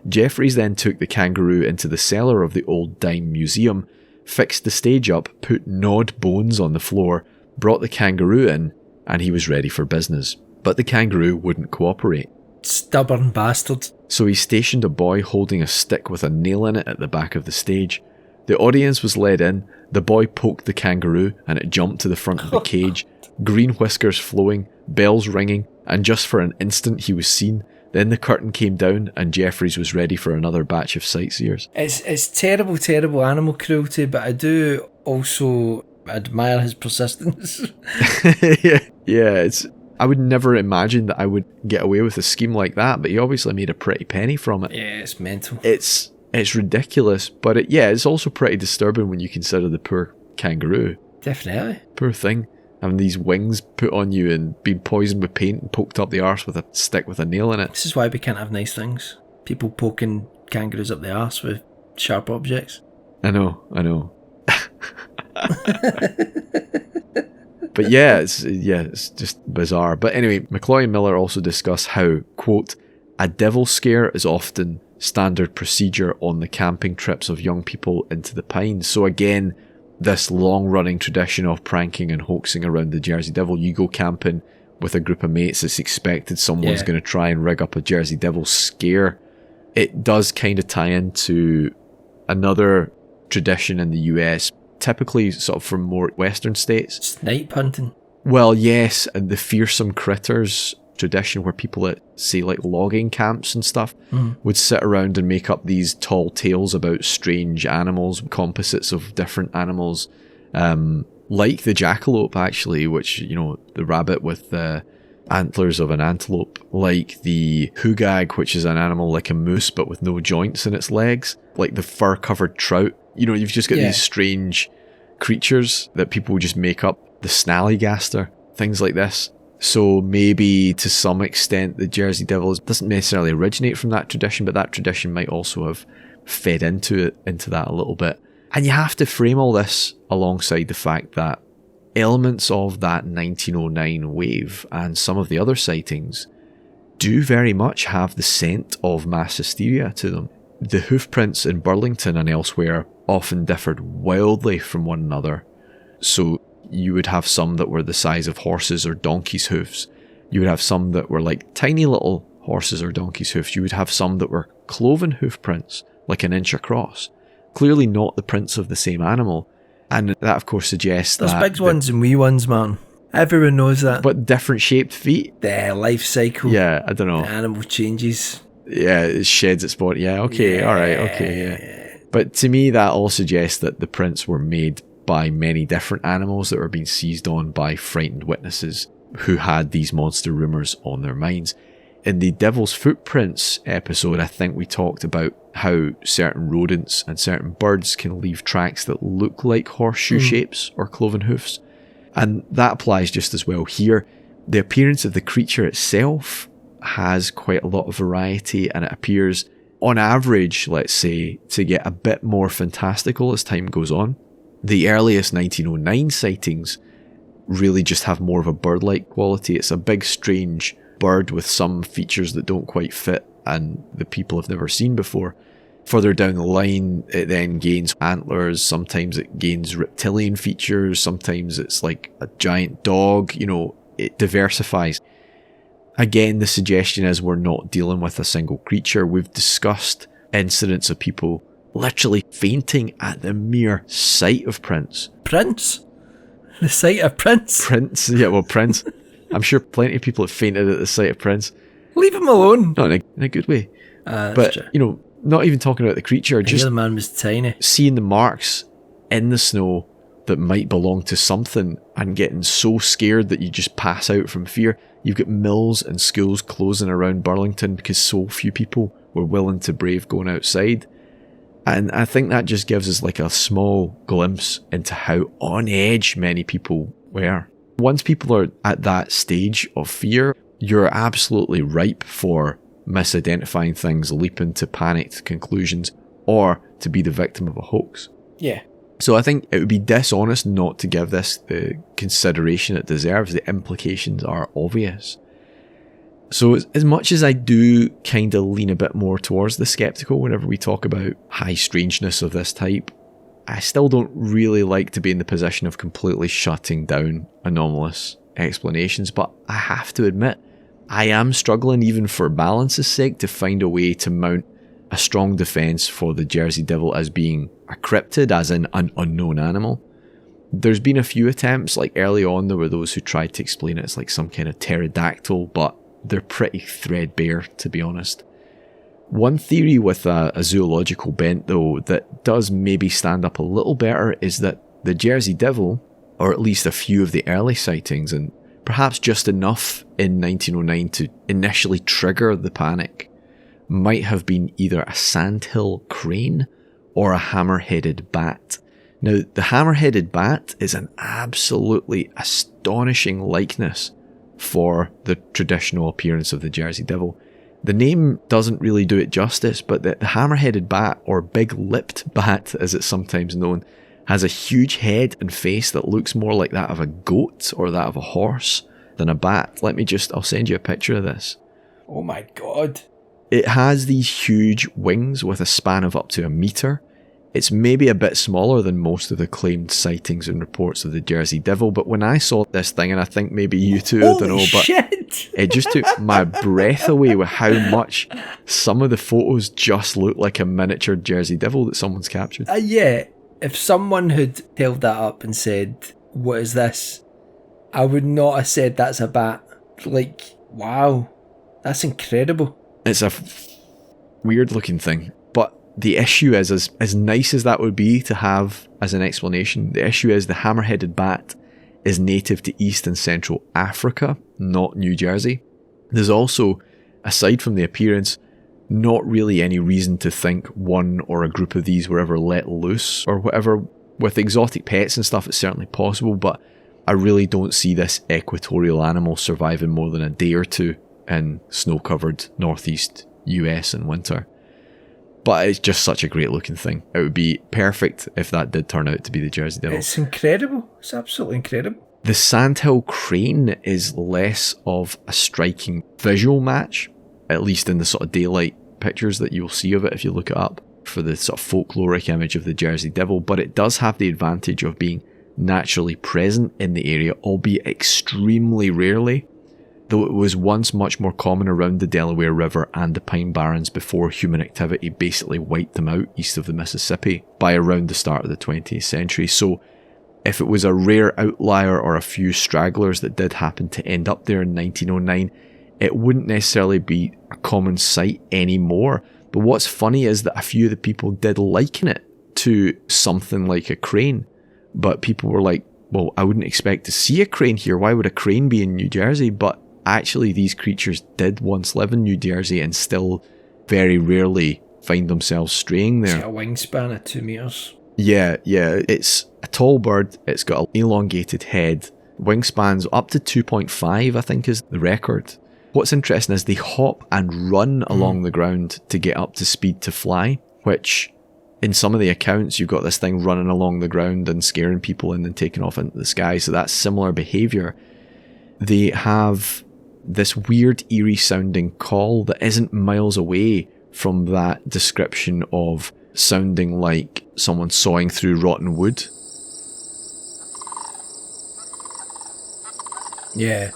Jeffries then took the kangaroo into the cellar of the Old Dime Museum, fixed the stage up, put gnawed bones on the floor, brought the kangaroo in, and he was ready for business. But the kangaroo wouldn't cooperate. Stubborn bastard. So he stationed a boy holding a stick with a nail in it at the back of the stage. The audience was led in, the boy poked the kangaroo and it jumped to the front of the cage, green whiskers flowing, bells ringing, and just for an instant he was seen. Then the curtain came down and Jeffries was ready for another batch of sightseers. It's terrible, terrible animal cruelty, but I do also admire his persistence. Yeah, I would never imagine that I would get away with a scheme like that, but he obviously made a pretty penny from it. Yeah, it's mental. It's ridiculous, but it's also pretty disturbing when you consider the poor kangaroo. Definitely. Poor thing. Having these wings put on you and being poisoned with paint and poked up the arse with a stick with a nail in it. This is why we can't have nice things. People poking kangaroos up the arse with sharp objects. I know. But it's just bizarre. But anyway, McCloy and Miller also discuss how, quote, a devil scare is often standard procedure on the camping trips of young people into the Pines. So again, this long-running tradition of pranking and hoaxing around the Jersey Devil. You go camping with a group of mates, it's expected someone's going to try and rig up a Jersey Devil scare. It does kind of tie into another tradition in the US, typically sort of from more western states. Snipe hunting. Well, yes, and the fearsome critters tradition where people at, say, like logging camps and stuff would sit around and make up these tall tales about strange animals, composites of different animals, like the jackalope, actually, which, the rabbit with the antlers of an antelope, like the hugag, which is an animal like a moose but with no joints in its legs, like the fur-covered trout. You've just got these strange creatures that people just make up, the snallygaster, things like this. So maybe to some extent the Jersey Devil doesn't necessarily originate from that tradition, but that tradition might also have fed into that a little bit. And you have to frame all this alongside the fact that elements of that 1909 wave and some of the other sightings do very much have the scent of mass hysteria to them. The hoof prints in Burlington and elsewhere often differed wildly from one another. So you would have some that were the size of horses or donkeys' hooves. You would have some that were like tiny little horses or donkeys' hoofs. You would have some that were cloven hoof prints, like an inch across. Clearly not the prints of the same animal. And that, of course, suggests There's that... big ones and wee ones, Martin. Everyone knows that. But different shaped feet? The life cycle. Yeah, I don't know. The animal changes. Yeah, it sheds its body. Yeah, okay, Yeah. alright, okay, yeah. But to me, that all suggests that the prints were made by many different animals that were being seized on by frightened witnesses who had these monster rumours on their minds. In the Devil's Footprints episode, I think we talked about how certain rodents and certain birds can leave tracks that look like horseshoe shapes or cloven hoofs. And that applies just as well here. The appearance of the creature itself has quite a lot of variety, and it appears, on average, let's say, to get a bit more fantastical as time goes on. The earliest 1909 sightings really just have more of a bird-like quality. It's a big, strange bird with some features that don't quite fit and the people have never seen before. Further down the line, it then gains antlers, sometimes it gains reptilian features, sometimes it's like a giant dog, you know, it diversifies. Again, the suggestion is we're not dealing with a single creature. We've discussed incidents of people literally fainting at the mere sight of prints. Prince? The sight of Prince? Prints? Yeah, well, Prince. I'm sure plenty of people have fainted at the sight of Prince. Leave him alone. Not in a good way. That's true. You know, not even talking about the creature, I just hear the man was tiny. seeing the marks in the snow that might belong to something and getting so scared that you just pass out from fear. You've got mills and schools closing around Burlington because so few people were willing to brave going outside. And I think that just gives us like a small glimpse into how on edge many people were. Once people are at that stage of fear, you're absolutely ripe for misidentifying things, leaping to panicked conclusions, or to be the victim of a hoax. Yeah. So I think it would be dishonest not to give this the consideration it deserves. The implications are obvious. So as much as I do kind of lean a bit more towards the skeptical whenever we talk about high strangeness of this type, I still don't really like to be in the position of completely shutting down anomalous explanations. But I have to admit, I am struggling, even for balance's sake, to find a way to mount a strong defence for the Jersey Devil as being a cryptid, as in an unknown animal. There's been a few attempts, like early on there were those who tried to explain it as like some kind of pterodactyl, but they're pretty threadbare, to be honest. One theory with a zoological bent, though, that does maybe stand up a little better is that the Jersey Devil, or at least a few of the early sightings, and perhaps just enough in 1909 to initially trigger the panic, might have been either a sandhill crane or a hammer-headed bat. Now, the hammer-headed bat is an absolutely astonishing likeness for the traditional appearance of the Jersey Devil. The name doesn't really do it justice, but the hammer-headed bat, or big-lipped bat as it's sometimes known, has a huge head and face that looks more like that of a goat or that of a horse than a bat. I'll send you a picture of this. Oh my god. It has these huge wings with a span of up to 1 metre. It's maybe a bit smaller than most of the claimed sightings and reports of the Jersey Devil, but when I saw this thing, and I think maybe you too, I don't know, but it just took my breath away with how much some of the photos just look like a miniature Jersey Devil that someone's captured. Yeah, if someone had held that up and said, "What is this?" I would not have said that's a bat. Like, wow, that's incredible. It's a weird looking thing, but the issue is, as nice as that would be to have as an explanation, the issue is the hammer-headed bat is native to East and Central Africa, not New Jersey. There's also, aside from the appearance, not really any reason to think one or a group of these were ever let loose or whatever. With exotic pets and stuff, it's certainly possible, but I really don't see this equatorial animal surviving more than a day or two in snow-covered northeast US in winter. But it's just such a great looking thing. It would be perfect if that did turn out to be the Jersey Devil. It's incredible. It's absolutely incredible. The sandhill crane is less of a striking visual match, at least in the sort of daylight pictures that you'll see of it if you look it up. for the sort of folkloric image of the Jersey Devil, but it does have the advantage of being naturally present in the area, albeit extremely rarely, though it was once much more common around the Delaware River and the Pine Barrens before human activity basically wiped them out east of the Mississippi by around the start of the 20th century. So if it was a rare outlier or a few stragglers that did happen to end up there in 1909, it wouldn't necessarily be a common sight anymore. But what's funny is that a few of the people did liken it to something like a crane. But people were like, well, I wouldn't expect to see a crane here. Why would a crane be in New Jersey? But actually, these creatures did once live in New Jersey and still very rarely find themselves straying there. It's got a wingspan of 2 meters. Yeah. It's a tall bird. It's got an elongated head. Wingspans up to 2.5, I think, is the record. What's interesting is they hop and run along the ground to get up to speed to fly, which in some of the accounts, you've got this thing running along the ground and scaring people and then taking off into the sky. So that's similar behaviour. They have this weird, eerie sounding call that isn't miles away from that description of sounding like someone sawing through rotten wood. Yeah.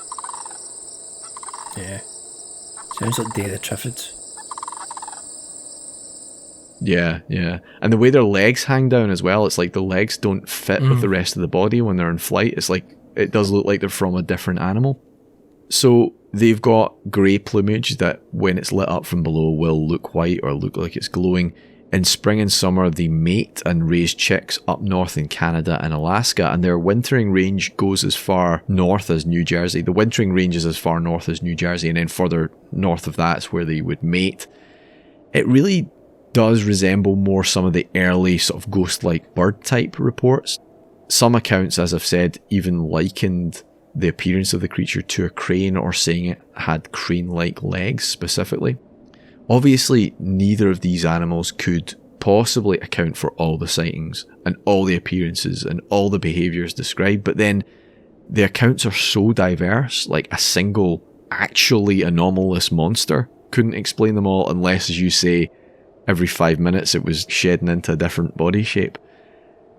Sounds like Day of the Triffids. Yeah. And the way their legs hang down as well, it's like the legs don't fit with the rest of the body when they're in flight. It's like, it does look like they're from a different animal. So they've got grey plumage that when it's lit up from below will look white or look like it's glowing. In spring and summer, they mate and raise chicks up north in Canada and Alaska, and their wintering range goes as far north as New Jersey. The wintering range is as far north as New Jersey, and then further north of that's where they would mate. It really does resemble more some of the early sort of ghost-like bird-type reports. Some accounts, as I've said, even likened the appearance of the creature to a crane or saying it had crane-like legs specifically. Obviously, neither of these animals could possibly account for all the sightings and all the appearances and all the behaviours described, but then the accounts are so diverse, like a single actually anomalous monster couldn't explain them all unless, as you say, every 5 minutes it was shedding into a different body shape.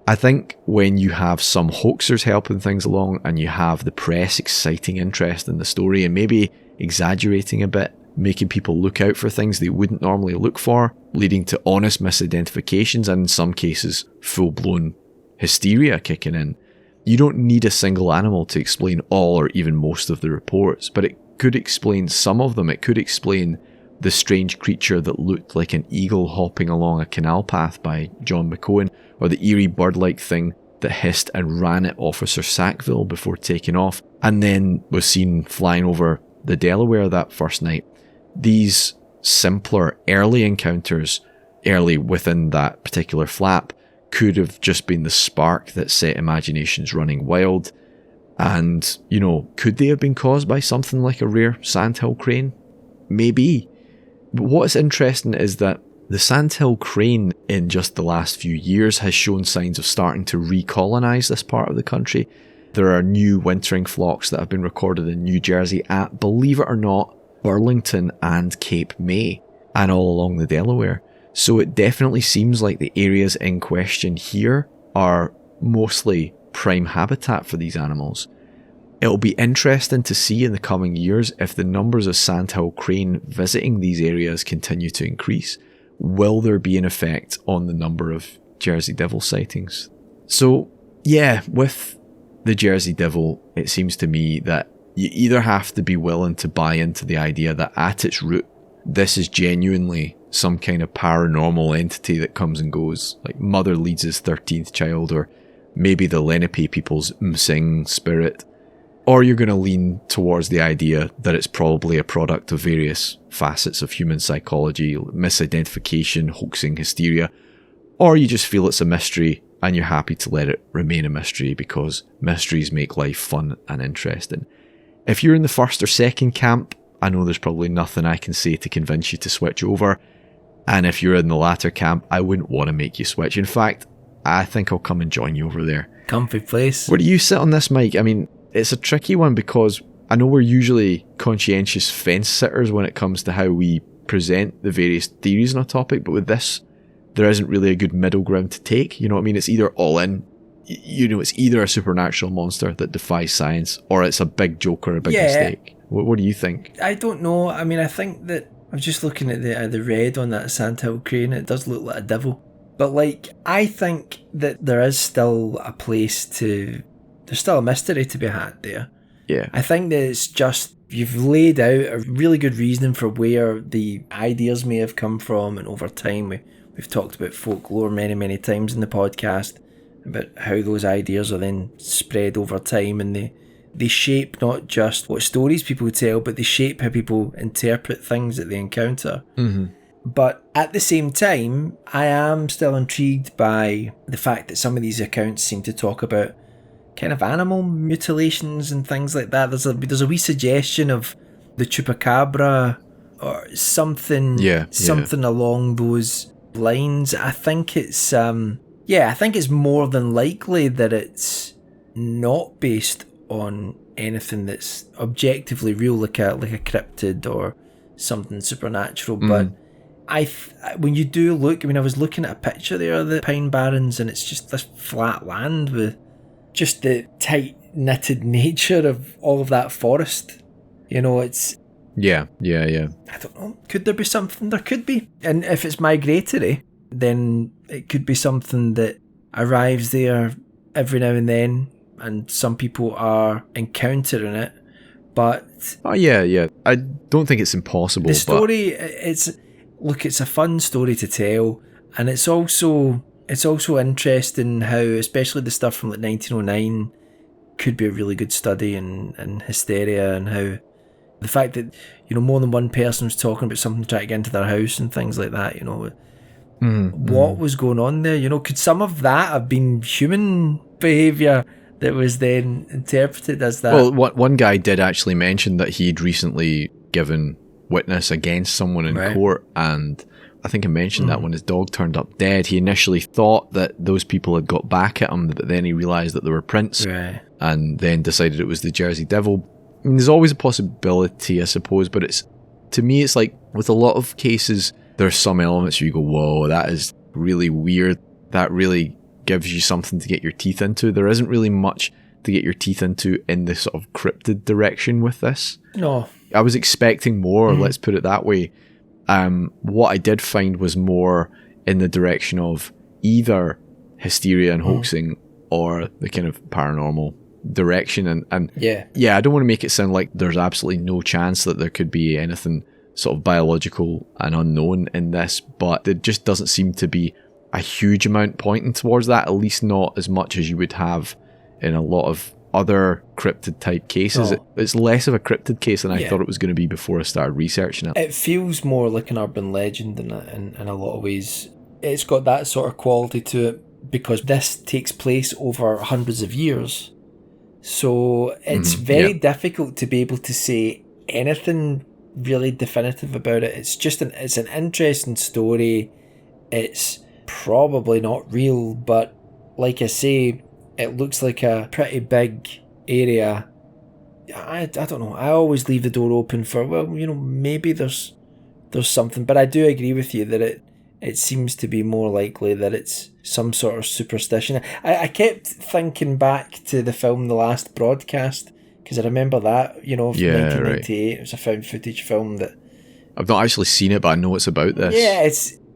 I think when you have some hoaxers helping things along and you have the press exciting interest in the story and maybe exaggerating a bit, making people look out for things they wouldn't normally look for, leading to honest misidentifications and in some cases full-blown hysteria kicking in. You don't need a single animal to explain all or even most of the reports, but it could explain some of them. It could explain the strange creature that looked like an eagle hopping along a canal path by John McCohen, or the eerie bird-like thing that hissed and ran at Officer Sackville before taking off, and then was seen flying over the Delaware that first night. These simpler early encounters, early within that particular flap, could have just been the spark that set imaginations running wild. And, could they have been caused by something like a rare sandhill crane? Maybe. But what's interesting is that the sandhill crane in just the last few years has shown signs of starting to recolonize this part of the country. There are new wintering flocks that have been recorded in New Jersey at, believe it or not, Burlington and Cape May, and all along the Delaware. So it definitely seems like the areas in question here are mostly prime habitat for these animals. It'll be interesting to see in the coming years if the numbers of sandhill crane visiting these areas continue to increase. Will there be an effect on the number of Jersey Devil sightings? So, yeah, with the Jersey Devil, it seems to me that you either have to be willing to buy into the idea that at its root, this is genuinely some kind of paranormal entity that comes and goes, like Mother Leeds' 13th child, or maybe the Lenape people's menacing spirit. Or you're going to lean towards the idea that it's probably a product of various facets of human psychology, misidentification, hoaxing, hysteria. Or you just feel it's a mystery and you're happy to let it remain a mystery because mysteries make life fun and interesting. If you're in the first or second camp, I know there's probably nothing I can say to convince you to switch over. And if you're in the latter camp, I wouldn't want to make you switch. In fact, I think I'll come and join you over there. Comfy place. Where do you sit on this, Mike? I mean, it's a tricky one because I know we're usually conscientious fence sitters when it comes to how we present the various theories on a topic, but with this there isn't really a good middle ground to take. You know what I mean? It's either all in. You know, it's either a supernatural monster that defies science, or it's a big joke or a big mistake. What do you think? I don't know. I mean, I think that I'm just looking at the red on that sandhill crane. It does look like a devil. But, like, I think that there is still a place to... There's still a mystery to be had there. Yeah. I think that it's just... You've laid out a really good reasoning for where the ideas may have come from, and over time we've talked about folklore many, many times in the podcast, about how those ideas are then spread over time, and they shape not just what stories people tell, but they shape how people interpret things that they encounter. Mm-hmm. But at the same time, I am still intrigued by the fact that some of these accounts seem to talk about kind of animal mutilations and things like that. There's a wee suggestion of the chupacabra or something, something along those lines. I think it's more than likely that it's not based on anything that's objectively real, like a cryptid or something supernatural. But when you do look, I mean, I was looking at a picture there of the Pine Barrens, and it's just this flat land with just the tight-knitted nature of all of that forest. You know, it's... Yeah. I don't know. Could there be something? There could be. And if it's migratory, then it could be something that arrives there every now and then, and some people are encountering it. But... Oh, yeah. I don't think it's impossible. The story, it's a fun story to tell, and it's also interesting how, especially the stuff from like 1909, could be a really good study in hysteria, and how the fact that, you know, more than one person was talking about something trying to get into their house and things like that, you know. What was going on there? You know, could some of that have been human behaviour that was then interpreted as that? Well, one guy did actually mention that he'd recently given witness against someone in court, and I think I mentioned that when his dog turned up dead, he initially thought that those people had got back at him, but then he realised that they were prints, and then decided it was the Jersey Devil. I mean, there's always a possibility, I suppose, but to me it's like, with a lot of cases, there's some elements where you go, whoa, that is really weird, that really gives you something to get your teeth into. There isn't really much to get your teeth into in the sort of cryptid direction with this. No. I was expecting more, let's put it that way. What I did find was more in the direction of either hysteria and hoaxing or the kind of paranormal direction. And I don't want to make it sound like there's absolutely no chance that there could be anything sort of biological and unknown in this, but there just doesn't seem to be a huge amount pointing towards that, at least not as much as you would have in a lot of other cryptid type cases. It's less of a cryptid case than I thought it was going to be before I started researching it. It feels more like an urban legend in a lot of ways. It's got that sort of quality to it because this takes place over hundreds of years. So it's very difficult to be able to say anything really definitive about it. It's an interesting story. It's probably not real, but like I say, it looks like a pretty big area. I don't know. I always leave the door open for, well, you know, maybe there's something. But I do agree with you that it seems to be more likely that it's some sort of superstition. I kept thinking back to the film The Last Broadcast, because I remember that, you know, from 1998. It was a found footage film that... I've not actually seen it, but I know it's about this. Yeah,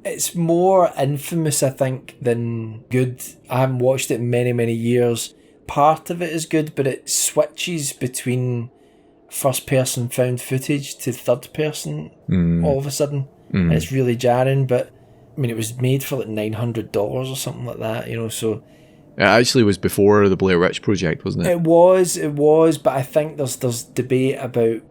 it's more infamous, I think, than good. I haven't watched it in many, many years. Part of it is good, but it switches between first-person found footage to third-person all of a sudden. And it's really jarring, but, I mean, it was made for like $900 or something like that, you know, so... It actually was before the Blair Witch Project, wasn't it? It was, but I think there's debate about...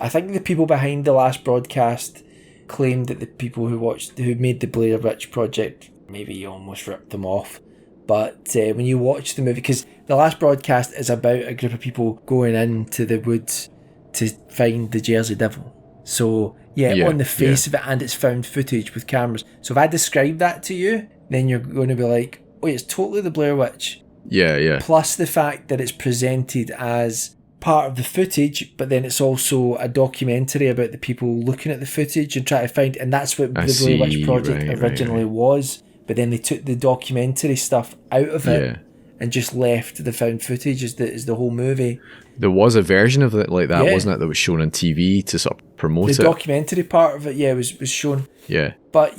I think the people behind The Last Broadcast claimed that the people who made the Blair Witch Project maybe almost ripped them off. But when you watch the movie, because The Last Broadcast is about a group of people going into the woods to find the Jersey Devil. So on the face of it, and it's found footage with cameras. So if I describe that to you, then you're going to be like, oh, it's totally the Blair Witch. Yeah. Plus the fact that it's presented as part of the footage, but then it's also a documentary about the people looking at the footage and trying to find, and that's what the Blair Witch Project originally was. but then they took the documentary stuff out of it and just left the found footage as the whole movie. There was a version of it like that, wasn't it, that was shown on TV to sort of promote it? The documentary part of it, was shown. Yeah. But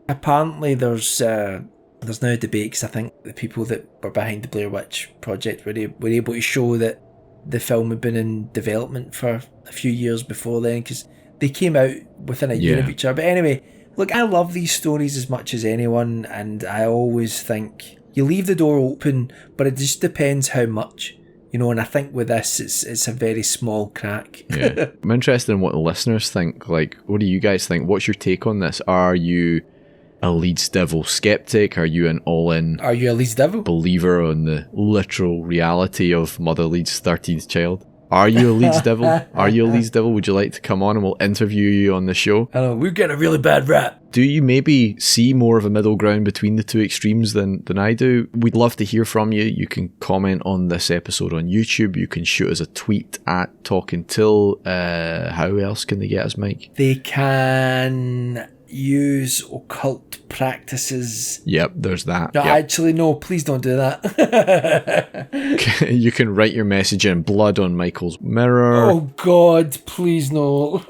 apparently there's now a debate, because I think the people that were behind the Blair Witch Project were able to show that the film had been in development for a few years before then, because they came out within a year of each other. But anyway, look, I love these stories as much as anyone, and I always think you leave the door open, but it just depends how much. And I think with this, it's a very small crack. Yeah. I'm interested in what the listeners think. Like, what do you guys think? What's your take on this? Are you a Leeds Devil skeptic? Are you an all-in... Are you a Leeds Devil? ...believer on the literal reality of Mother Leeds' 13th child? Are you a Leeds Devil? Are you a Leeds Devil? Would you like to come on and we'll interview you on the show? I know, we get a really bad rap. Do you maybe see more of a middle ground between the two extremes than I do? We'd love to hear from you. You can comment on this episode on YouTube. You can shoot us a tweet at Talking Till. How else can they get us, Mike? They can use occult practices. Yep, there's that. No, actually, no, please don't do that. You can write your message in blood on Michael's mirror. Oh God, please no.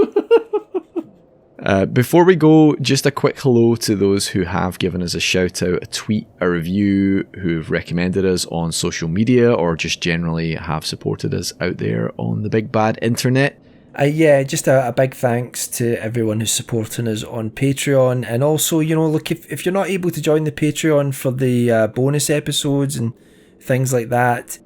Before we go, just a quick hello to those who have given us a shout out, a tweet, a review, who've recommended us on social media, or just generally have supported us out there on the big bad internet. Just a big thanks to everyone who's supporting us on Patreon. And also, look, if you're not able to join the Patreon for the bonus episodes and things like that,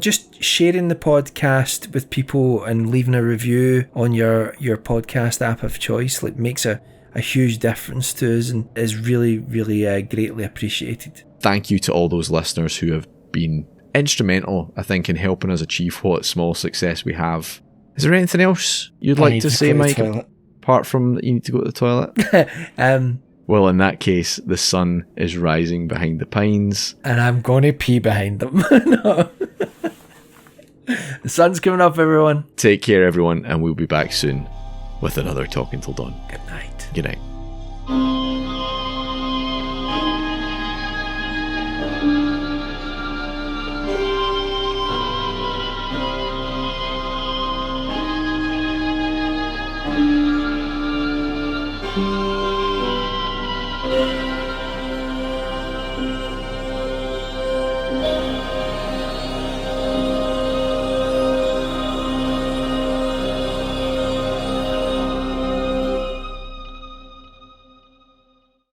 just sharing the podcast with people and leaving a review on your podcast app of choice makes a huge difference to us, and is really, really greatly appreciated. Thank you to all those listeners who have been instrumental, I think, in helping us achieve what small success we have. Is there anything else you'd like to say, Mike, apart from that you need to go to the toilet? Well, in that case, the sun is rising behind the pines. And I'm going to pee behind them. No. The sun's coming up, everyone. Take care, everyone, and we'll be back soon with another Talking Till Dawn. Good night. Good night. Thank you.